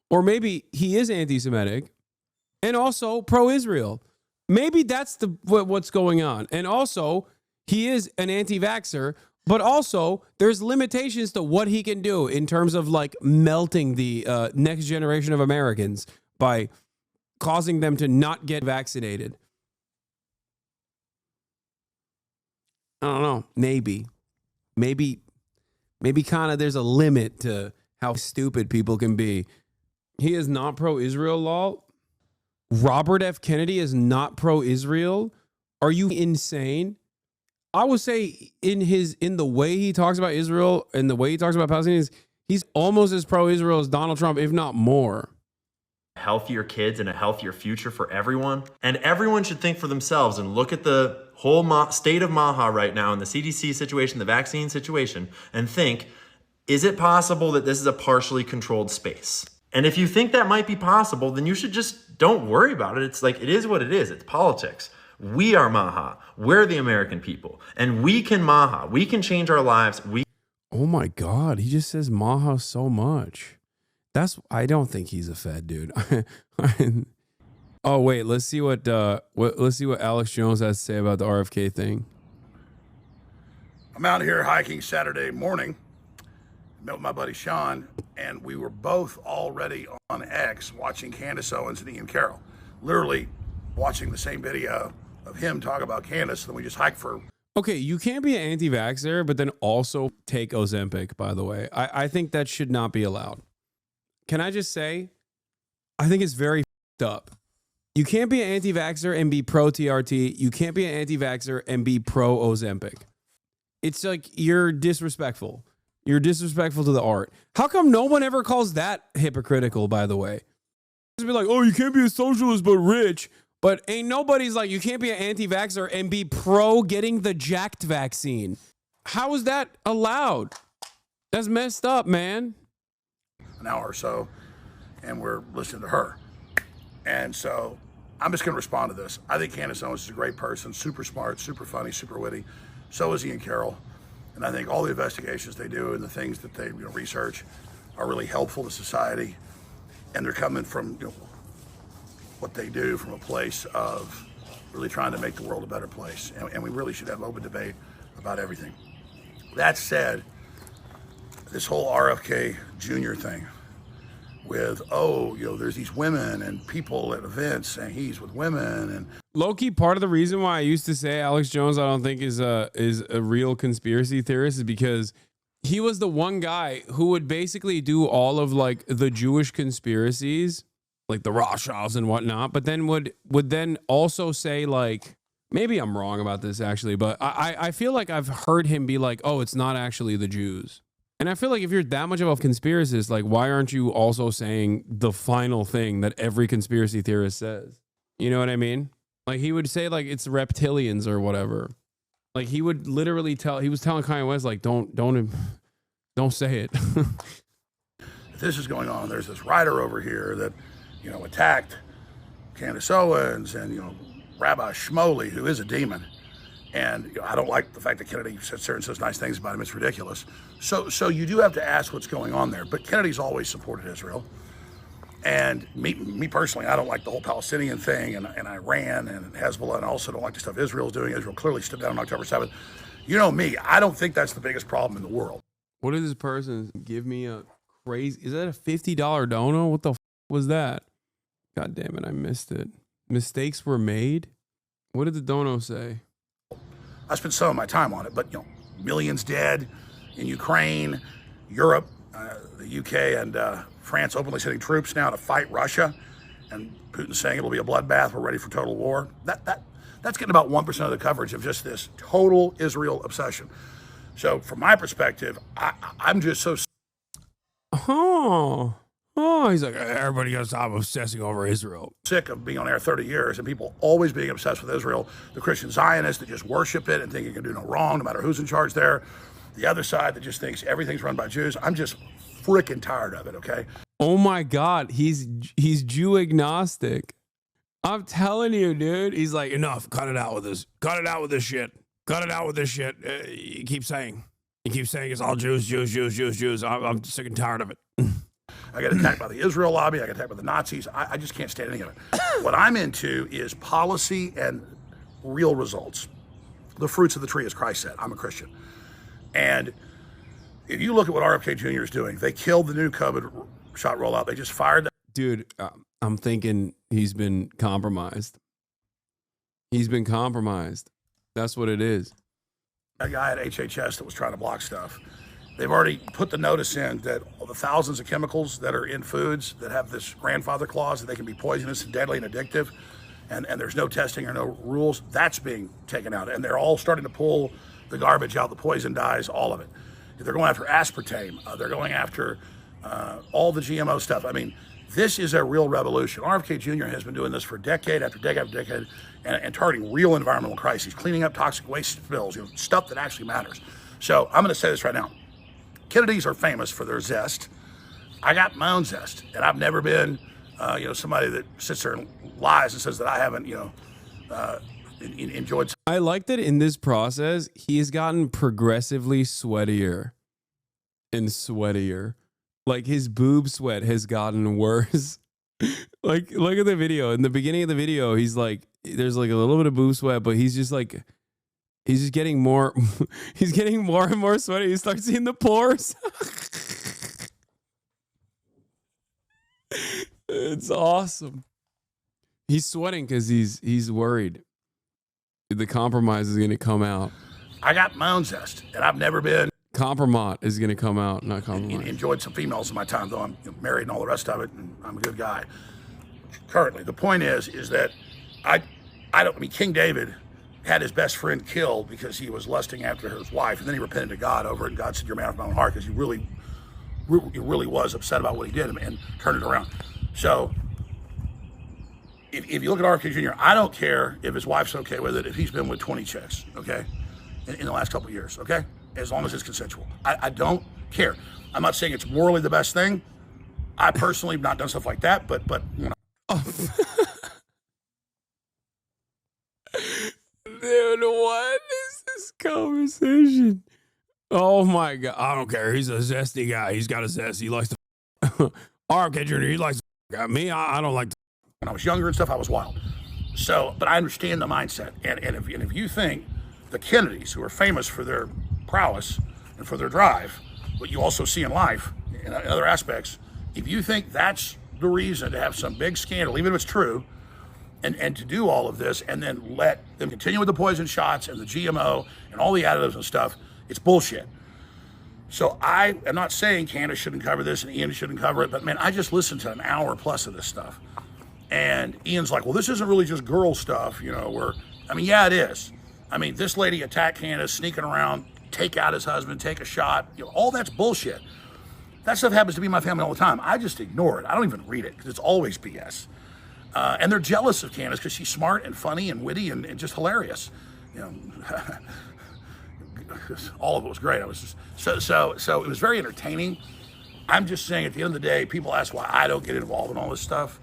Or maybe he is anti-Semitic and also pro-Israel. Maybe that's what's going on. And also, he is an anti-vaxxer, but also there's limitations to what he can do in terms of like melting the next generation of Americans by causing them to not get vaccinated. I don't know. Maybe kind of there's a limit to how stupid people can be. He is not pro-Israel, lol. Robert F. Kennedy is not pro-Israel. Are you insane? I would say in the way he talks about Israel and the way he talks about Palestinians, he's almost as pro-Israel as Donald Trump, if not more. Healthier kids and a healthier future for everyone. And everyone should think for themselves and look at the whole state of Maha right now and the CDC situation, the vaccine situation, and think, is it possible that this is a partially controlled space? And if you think that might be possible, then you should just don't worry about it. It's like, it is what it is. It's politics. We are Maha. We're the American people. And we can Maha. We can change our lives. Oh my God. He just says Maha so much. I don't think he's a Fed, dude. Oh wait, let's see what Alex Jones has to say about the RFK thing. I'm out here hiking Saturday morning. Met with my buddy Sean, and we were both already on X watching Candace Owens and Ian Carroll. Literally watching the same video of him talk about Candace, and then we just hiked for... Okay, you can't be an anti-vaxxer, but then also take Ozempic, by the way. I think that should not be allowed. Can I just say, I think it's very f***ed up. You can't be an anti-vaxxer and be pro-TRT. You can't be an anti-vaxxer and be pro-Ozempic. It's like you're disrespectful. You're disrespectful to the art. How come no one ever calls that hypocritical, by the way? Just be like, oh, you can't be a socialist but rich. But ain't nobody's like, you can't be an anti-vaxxer and be pro getting the jacked vaccine. How is that allowed? That's messed up, man. An hour or so, and we're listening to her. And so I'm just going to respond to this. I think Candace Owens is a great person, super smart, super funny, super witty. So is Ian Carroll. And I think all the investigations they do and the things that they research are really helpful to society. And they're coming from what they do from a place of really trying to make the world a better place. And we really should have open debate about everything. That said, this whole RFK Jr. thing with, there's these women and people at events and he's with women and low-key, part of the reason why I used to say Alex Jones I don't think is a real conspiracy theorist is because he was the one guy who would basically do all of like the Jewish conspiracies, like the Rothschilds and whatnot, but then would then also say like, maybe I'm wrong about this actually, but I feel like I've heard him be like, oh, it's not actually the Jews. And I feel like if you're that much of a conspiracist, like, why aren't you also saying the final thing that every conspiracy theorist says? You know what I mean? Like, he would say, like, it's reptilians or whatever. Like, he would literally he was telling Kanye West, like, don't say it. If this is going on, there's this writer over here that, attacked Candace Owens and, Rabbi Shmuley, who is a demon. And I don't like the fact that Kennedy sits there and says nice things about him. It's ridiculous. So you do have to ask what's going on there. But Kennedy's always supported Israel. And me personally, I don't like the whole Palestinian thing and Iran and Hezbollah, and I also don't like the stuff Israel's doing. Israel clearly stood down on October 7th. You know me, I don't think that's the biggest problem in the world. What did this person give me a crazy? Is that a $50 dono? What the was that? God damn it, I missed it. Mistakes were made? What did the dono say? I spent some of my time on it, but you know, millions dead in Ukraine, Europe, the UK, and France openly sending troops now to fight Russia, and Putin saying it'll be a bloodbath. We're ready for total war. That's getting about 1% of the coverage of just this total Israel obsession. So from my perspective, I'm just so. He's like, everybody got to stop obsessing over Israel. Sick of being on air 30 years and people always being obsessed with Israel. The Christian Zionists that just worship it and think it can do no wrong, no matter who's in charge there. The other side that just thinks everything's run by Jews. I'm just freaking tired of it, okay? Oh my God, he's Jew agnostic. I'm telling you, dude. He's like, enough, cut it out with this. Cut it out with this shit. Cut it out with this shit. You keep saying it's all Jews. I'm sick and tired of it. I get attacked by the Israel lobby. I get attacked by the Nazis. I just can't stand any of it. What I'm into is policy and real results. The fruits of the tree, as Christ said. I'm a Christian. And if you look at what RFK Jr. is doing, they killed the new COVID shot rollout. They just fired that. Dude, I'm thinking he's been compromised. He's been compromised. That's what it is. That guy at HHS that was trying to block stuff. They've already put the notice in that all the thousands of chemicals that are in foods that have this grandfather clause that they can be poisonous and deadly and addictive, and there's no testing or no rules, that's being taken out. And they're all starting to pull the garbage out, the poison dyes, all of it. They're going after aspartame. They're going after all the GMO stuff. I mean, this is a real revolution. RFK Jr. has been doing this for decade after decade after decade and targeting real environmental crises, cleaning up toxic waste spills, stuff that actually matters. So I'm going to say this right now. Kennedys are famous for their zest. I got my own zest, and I've never been, somebody that sits there and lies and says that I haven't, enjoyed. I like that in this process, he's gotten progressively sweatier and sweatier. Like his boob sweat has gotten worse. Like, look at the video. In the beginning of the video, he's like, there's like a little bit of boob sweat, but he's just getting more, he's getting more and more sweaty. You start seeing the pores. It's awesome. He's sweating because he's worried. The compromise is going to come out. I got my own zest, and I've never been. Compromise is going to come out, not compromise. Enjoyed some females in my time, though I'm married and all the rest of it, and I'm a good guy. Currently, the point is that King David had his best friend killed because he was lusting after his wife, and then he repented to God over it, and God said, "You're a man of my own heart," because he really was upset about what he did and turned it around. So if you look at RFK Jr., I don't care if his wife's okay with it, if he's been with 20 chicks, okay, in the last couple of years, okay, as long as it's consensual. I don't care. I'm not saying it's morally the best thing. I personally have not done stuff like that, but you know. Dude, what is this conversation? Oh my God. I don't care. He's a zesty guy. He's got a zest. He likes to RFK Jr. He likes to me. I don't like to. When I was younger and stuff, I was wild. So, but I understand the mindset. And if you think the Kennedys, who are famous for their prowess and for their drive, what you also see in life, in other aspects, if you think that's the reason to have some big scandal, even if it's true, and to do all of this and then let them continue with the poison shots and the GMO and all the additives and stuff, it's bullshit. So I am not saying Candace shouldn't cover this and Ian shouldn't cover it, but man, I just listened to an hour plus of this stuff. And Ian's like, well, this isn't really just girl stuff, yeah, it is. I mean, this lady attacked Candace, sneaking around, take out his husband, take a shot, all that's bullshit. That stuff happens to be in my family all the time. I just ignore it. I don't even read it because it's always BS. And they're jealous of Candace because she's smart and funny and witty and just hilarious. All of it was great. So it was very entertaining. I'm just saying, at the end of the day, people ask why I don't get involved in all this stuff.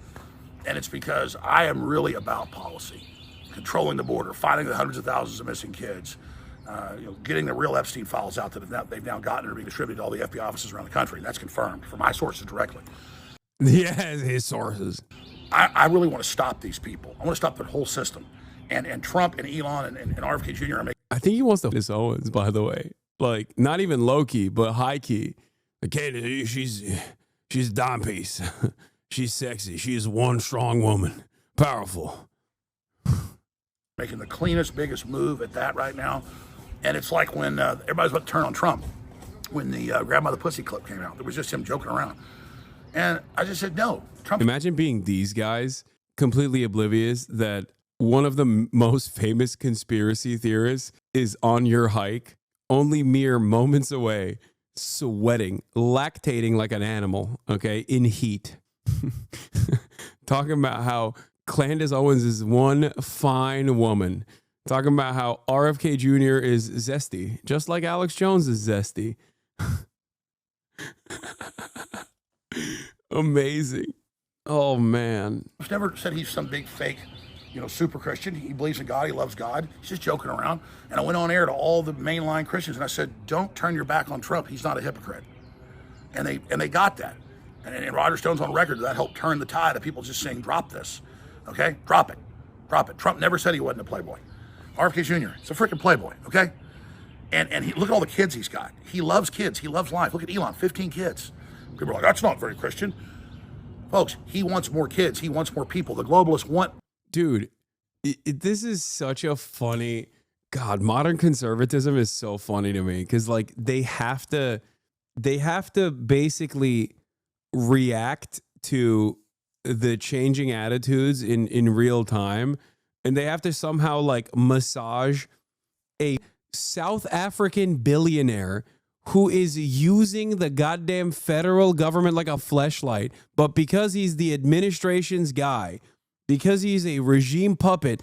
And it's because I am really about policy, controlling the border, finding the hundreds of thousands of missing kids, getting the real Epstein files out that they've now gotten and are being distributed to all the FBI offices around the country. And that's confirmed from my sources directly. Yes, his sources. I really want to stop these people. I want to stop their whole system. And Trump and Elon and RFK Jr. are making. I think he wants to Miss Owens, by the way. Like, not even low key, but high key. Okay, she's a dime piece. She's sexy. She's one strong woman. Powerful. Making the cleanest, biggest move at that right now. And it's like when everybody's about to turn on Trump, when the Grab by the Pussy clip came out. It was just him joking around. And I just said, no. Trump. Imagine being these guys, completely oblivious that one of the most famous conspiracy theorists is on your hike, only mere moments away, sweating, lactating like an animal, okay, in heat. Talking about how Candace Owens is one fine woman. Talking about how RFK Jr. is zesty, just like Alex Jones is zesty. Amazing. Oh, man. He's never said he's some big fake, super Christian. He believes in God. He loves God. He's just joking around. And I went on air to all the mainline Christians and I said, don't turn your back on Trump. He's not a hypocrite. And they got that. And Roger Stone's on record that helped turn the tide of people just saying, drop this. Okay? Drop it. Drop it. Trump never said he wasn't a playboy. RFK Jr. is a freaking playboy. Okay? And look at all the kids he's got. He loves kids. He loves life. Look at Elon, 15 kids. People are like, that's not very Christian. Folks, he wants more kids. He wants more people. The globalists want. Dude, this is such a funny. God, modern conservatism is so funny to me because, like, they have to basically react to the changing attitudes in real time, and they have to somehow like massage a South African billionaire who is using the goddamn federal government like a fleshlight, but because he's the administration's guy, because he's a regime puppet,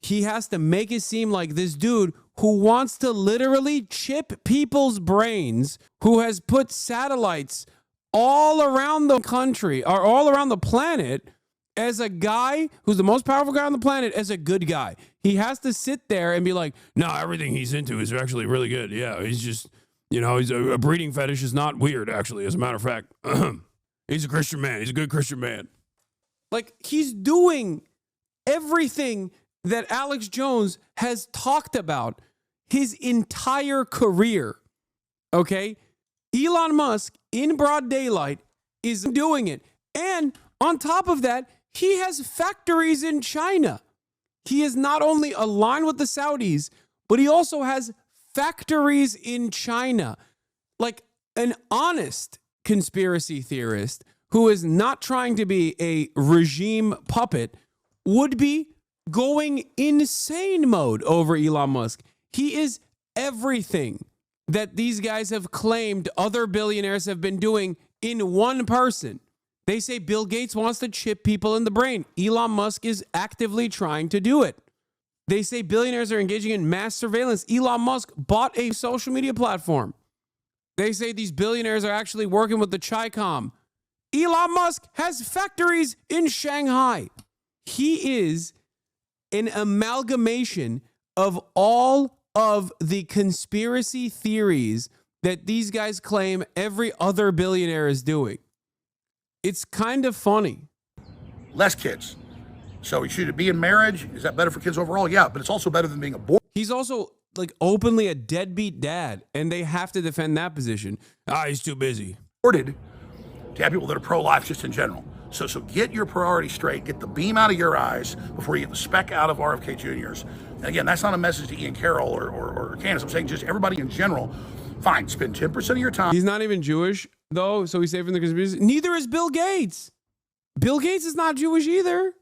he has to make it seem like this dude who wants to literally chip people's brains, who has put satellites all around the country or all around the planet as a guy who's the most powerful guy on the planet, as a good guy. He has to sit there and be like, no, everything he's into is actually really good. Yeah, he's just, he's a breeding fetish is not weird, actually, as a matter of fact. He's a Christian man. He's a good Christian man. Like, he's doing everything that Alex Jones has talked about his entire career. Okay? Elon Musk, in broad daylight, is doing it. And on top of that, he has factories in China. He is not only aligned with the Saudis, but he also has factories in China. Like, an honest conspiracy theorist who is not trying to be a regime puppet would be going insane mode over Elon Musk. He is everything that these guys have claimed other billionaires have been doing in one person. They say Bill Gates wants to chip people in the brain. Elon Musk is actively trying to do it. They say billionaires are engaging in mass surveillance. Elon Musk bought a social media platform. They say these billionaires are actually working with the Chi-Com. Elon Musk has factories in Shanghai. He is an amalgamation of all of the conspiracy theories that these guys claim every other billionaire is doing. It's kind of funny. Less kids. So should it be in marriage? Is that better for kids overall? Yeah, but it's also better than being aborted. He's also like openly a deadbeat dad, and they have to defend that position. He's too busy. To have people that are pro-life just in general. So get your priorities straight. Get the beam out of your eyes before you get the speck out of RFK Jr.'s. And again, that's not a message to Ian Carroll or Candace. I'm saying just everybody in general. Fine, spend 10% of your time. He's not even Jewish, though, so he's safe from the conspiracy. Neither is Bill Gates. Bill Gates is not Jewish either.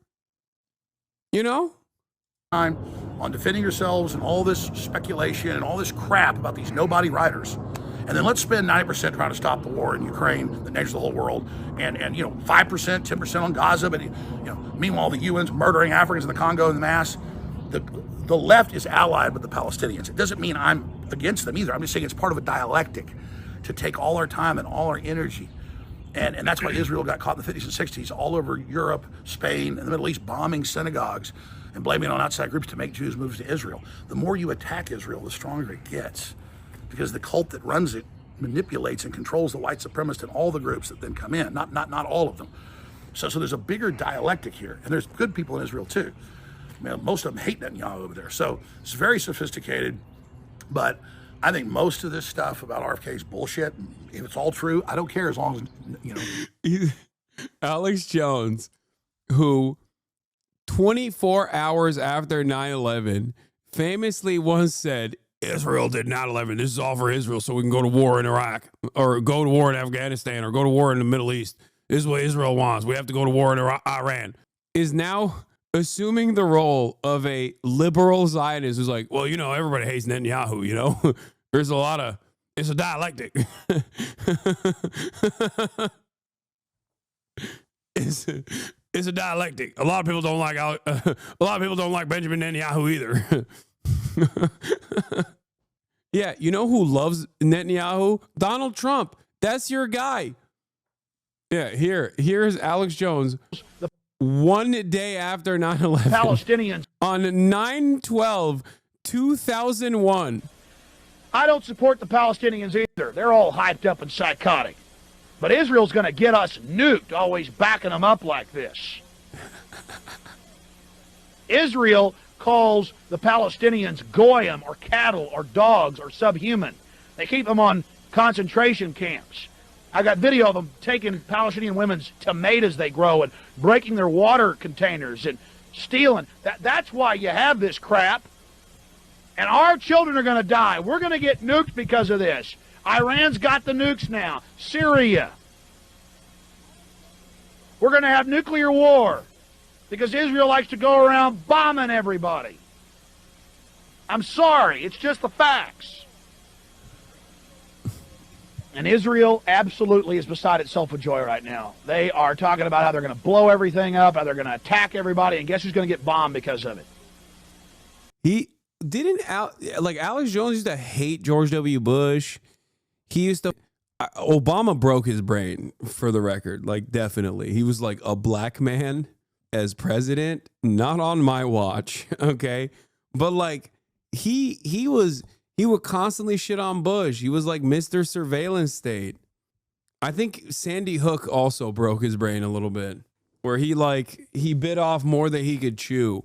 Time on defending yourselves and all this speculation and all this crap about these nobody writers. And then let's spend 90% trying to stop the war in Ukraine that endangers the whole world. And 5%, 10% on Gaza. But, meanwhile, the UN's murdering Africans in the Congo in the mass. The left is allied with the Palestinians. It doesn't mean I'm against them either. I'm just saying it's part of a dialectic to take all our time and all our energy. And that's why Israel got caught in the 50s and 60s all over Europe, Spain, and the Middle East, bombing synagogues and blaming it on outside groups to make Jews move to Israel. The more you attack Israel, the stronger it gets, because the cult that runs it manipulates and controls the white supremacists and all the groups that then come in, not all of them. So there's a bigger dialectic here, and there's good people in Israel too. I mean, most of them hate Netanyahu over there. So it's very sophisticated, but I think most of this stuff about RFK is bullshit. If it's all true, I don't care as long as, Alex Jones, who 24 hours after 9/11 famously once said, Israel did 9/11. This is all for Israel so we can go to war in Iraq or go to war in Afghanistan or go to war in the Middle East. This is what Israel wants. We have to go to war in Iran. Is now assuming the role of a liberal Zionist who's like, well, everybody hates Netanyahu, There's a lot of, it's a dialectic. It's a dialectic. A lot of people don't like Benjamin Netanyahu either. Yeah, who loves Netanyahu? Donald Trump. That's your guy. Yeah, here's Alex Jones. 1 day after 9/11. Palestinians. On 9/12/2001. I don't support the Palestinians either. They're all hyped up and psychotic. But Israel's going to get us nuked, always backing them up like this. Israel calls the Palestinians goyim or cattle or dogs or subhuman. They keep them on concentration camps. I got video of them taking Palestinian women's tomatoes they grow and breaking their water containers and stealing. That's why you have this crap. And our children are going to die. We're going to get nuked because of this. Iran's got the nukes now. Syria. We're going to have nuclear war because Israel likes to go around bombing everybody. I'm sorry. It's just the facts. And Israel absolutely is beside itself with joy right now. They are talking about how they're going to blow everything up, how they're going to attack everybody, and guess who's going to get bombed because of it? Alex Jones used to hate George W. Bush. He used to... Obama broke his brain, for the record. Definitely. He was like a black man as president. Not on my watch, okay? But he would constantly shit on Bush. He was like Mr. Surveillance State. I think Sandy Hook also broke his brain a little bit, where he bit off more than he could chew.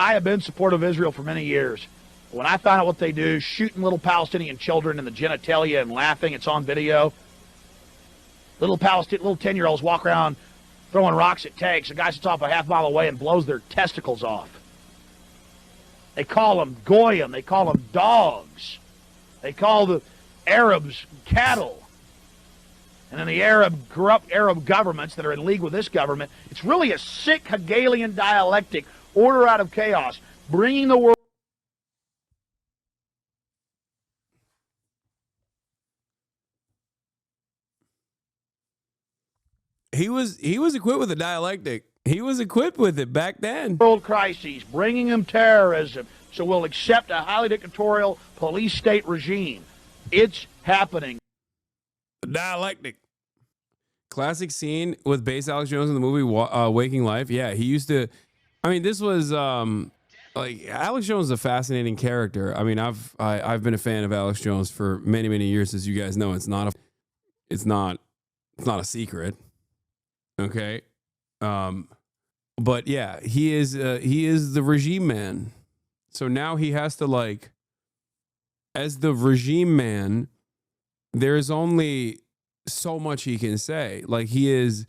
I have been supportive of Israel for many years. When I found out what they do, shooting little Palestinian children in the genitalia and laughing, it's on video. Little 10-year-olds walk around throwing rocks at tanks. A guy sits off a half mile away and blows their testicles off. They call them goyim. They call them dogs. They call the Arabs cattle. And then the corrupt Arab governments that are in league with this government, it's really a sick Hegelian dialectic, order out of chaos, bringing the world. He was equipped with a dialectic. He was equipped with it back then. World crises, bringing them terrorism, so we'll accept a highly dictatorial police state regime. It's happening. Dialectic. Classic scene with bass Alex Jones in the movie Waking Life. Yeah, he used to... this was... Alex Jones is a fascinating character. I've been a fan of Alex Jones for many, many years, as you guys know. It's not a secret. Okay. But yeah, he is the regime man. So now he has to as the regime man, there's only so much he can say. He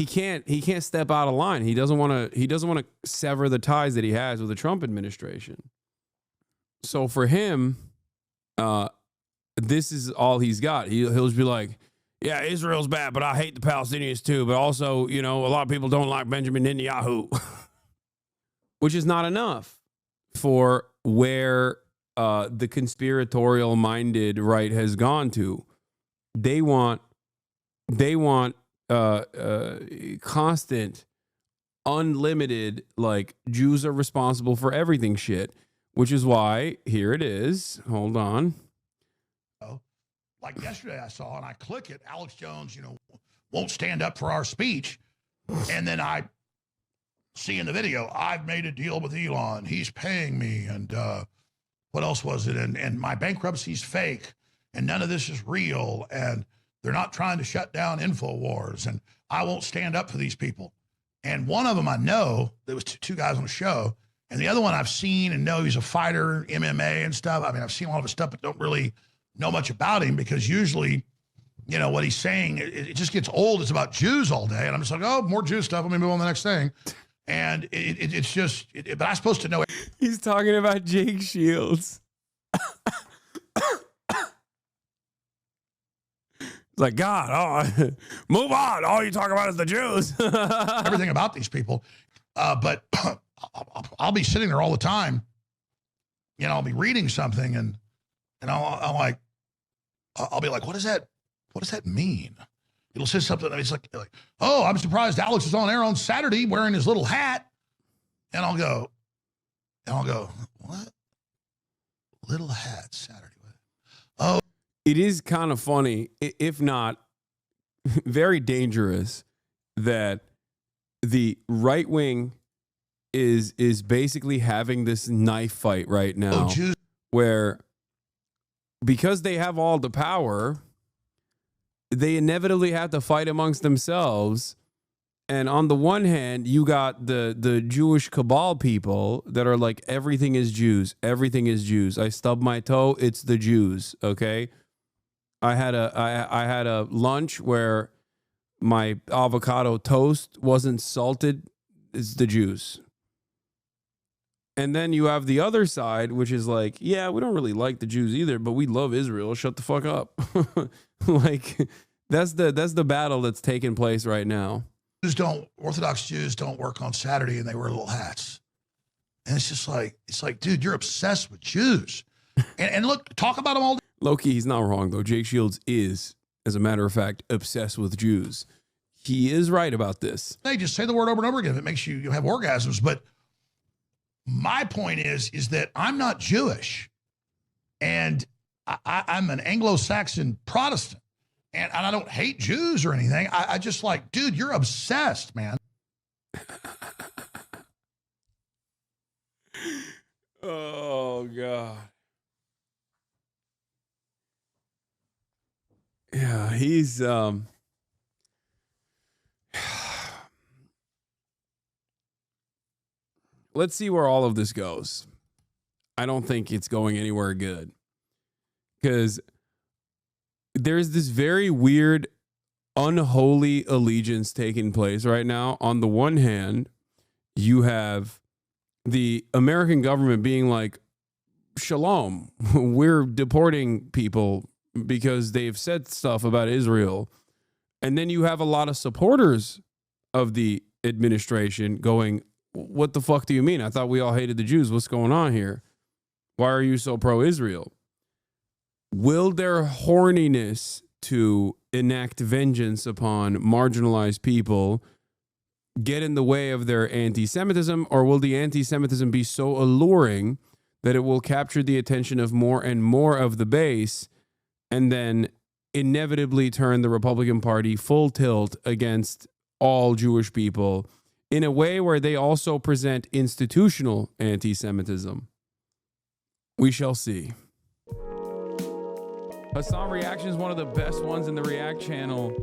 can't step out of line. He doesn't want to sever the ties that he has with the Trump administration. So for him, this is all he's got. He'll just be like, yeah, Israel's bad, but I hate the Palestinians too. But also, a lot of people don't like Benjamin Netanyahu, which is not enough for where the conspiratorial-minded right has gone to. They want constant, unlimited, Jews are responsible for everything shit, which is why, here it is. Hold on. Like yesterday I saw, and I click it, Alex Jones, won't stand up for our speech. And then I see in the video, I've made a deal with Elon. He's paying me. And what else was it? And my bankruptcy's fake, and none of this is real, and they're not trying to shut down InfoWars, and I won't stand up for these people. And one of them I know, there was two guys on the show, and the other one I've seen and know he's a fighter, MMA and stuff. I mean, I've seen a lot of his stuff, but don't really know much about him because usually, you know, what he's saying, it just gets old. It's about Jews all day. And I'm just like, oh, more Jew stuff. Let me move on to the next thing. And it's just, but I'm supposed to know it. He's talking about Jake Shields. Like, God, oh, move on. All you talk about is the Jews. Everything about these people. But I'll be sitting there all the time. You know, I'll be reading something and I'll be like, what does that mean? It'll say something. It's like, oh, I'm surprised Alex is on air on Saturday wearing his little hat. And I'll go, what? Little hat Saturday. Oh. It is kind of funny, if not very dangerous, that the right wing is basically having this knife fight right now, where because they have all the power, they inevitably have to fight amongst themselves. And on the one hand, you got the Jewish cabal people that are like, everything is Jews. Everything is Jews. I stubbed my toe. It's the Jews. Okay. I had a lunch where my avocado toast wasn't salted. It's the Jews. And then you have the other side, which is like, yeah, we don't really like the Jews either, but we love Israel. Shut the fuck up. Like, that's the battle that's taking place right now. Orthodox Jews don't work on Saturday and they wear little hats. And it's just like, dude, you're obsessed with Jews. And look, talk about them all day. Low-key, he's not wrong, though. Jake Shields is, as a matter of fact, obsessed with Jews. He is right about this. They just say the word over and over again. If it makes you have orgasms. But my point is that I'm not Jewish. And I'm an Anglo-Saxon Protestant. And I don't hate Jews or anything. I just like, dude, you're obsessed, man. Oh, God. Yeah, he's let's see where all of this goes. I don't think it's going anywhere good, because there's this very weird, unholy allegiance taking place right now. On the one hand, you have the American government being like, shalom, we're deporting people because they've said stuff about Israel. And then you have a lot of supporters of the administration going, what the fuck do you mean? I thought we all hated the Jews. What's going on here? Why are you so pro-Israel? Will their horniness to enact vengeance upon marginalized people get in the way of their anti-Semitism, or will the anti-Semitism be so alluring that it will capture the attention of more and more of the base, and then inevitably turn the Republican Party full tilt against all Jewish people in a way where they also present institutional anti-Semitism? We shall see. Hasan Reactions, one of the best ones in the React channel.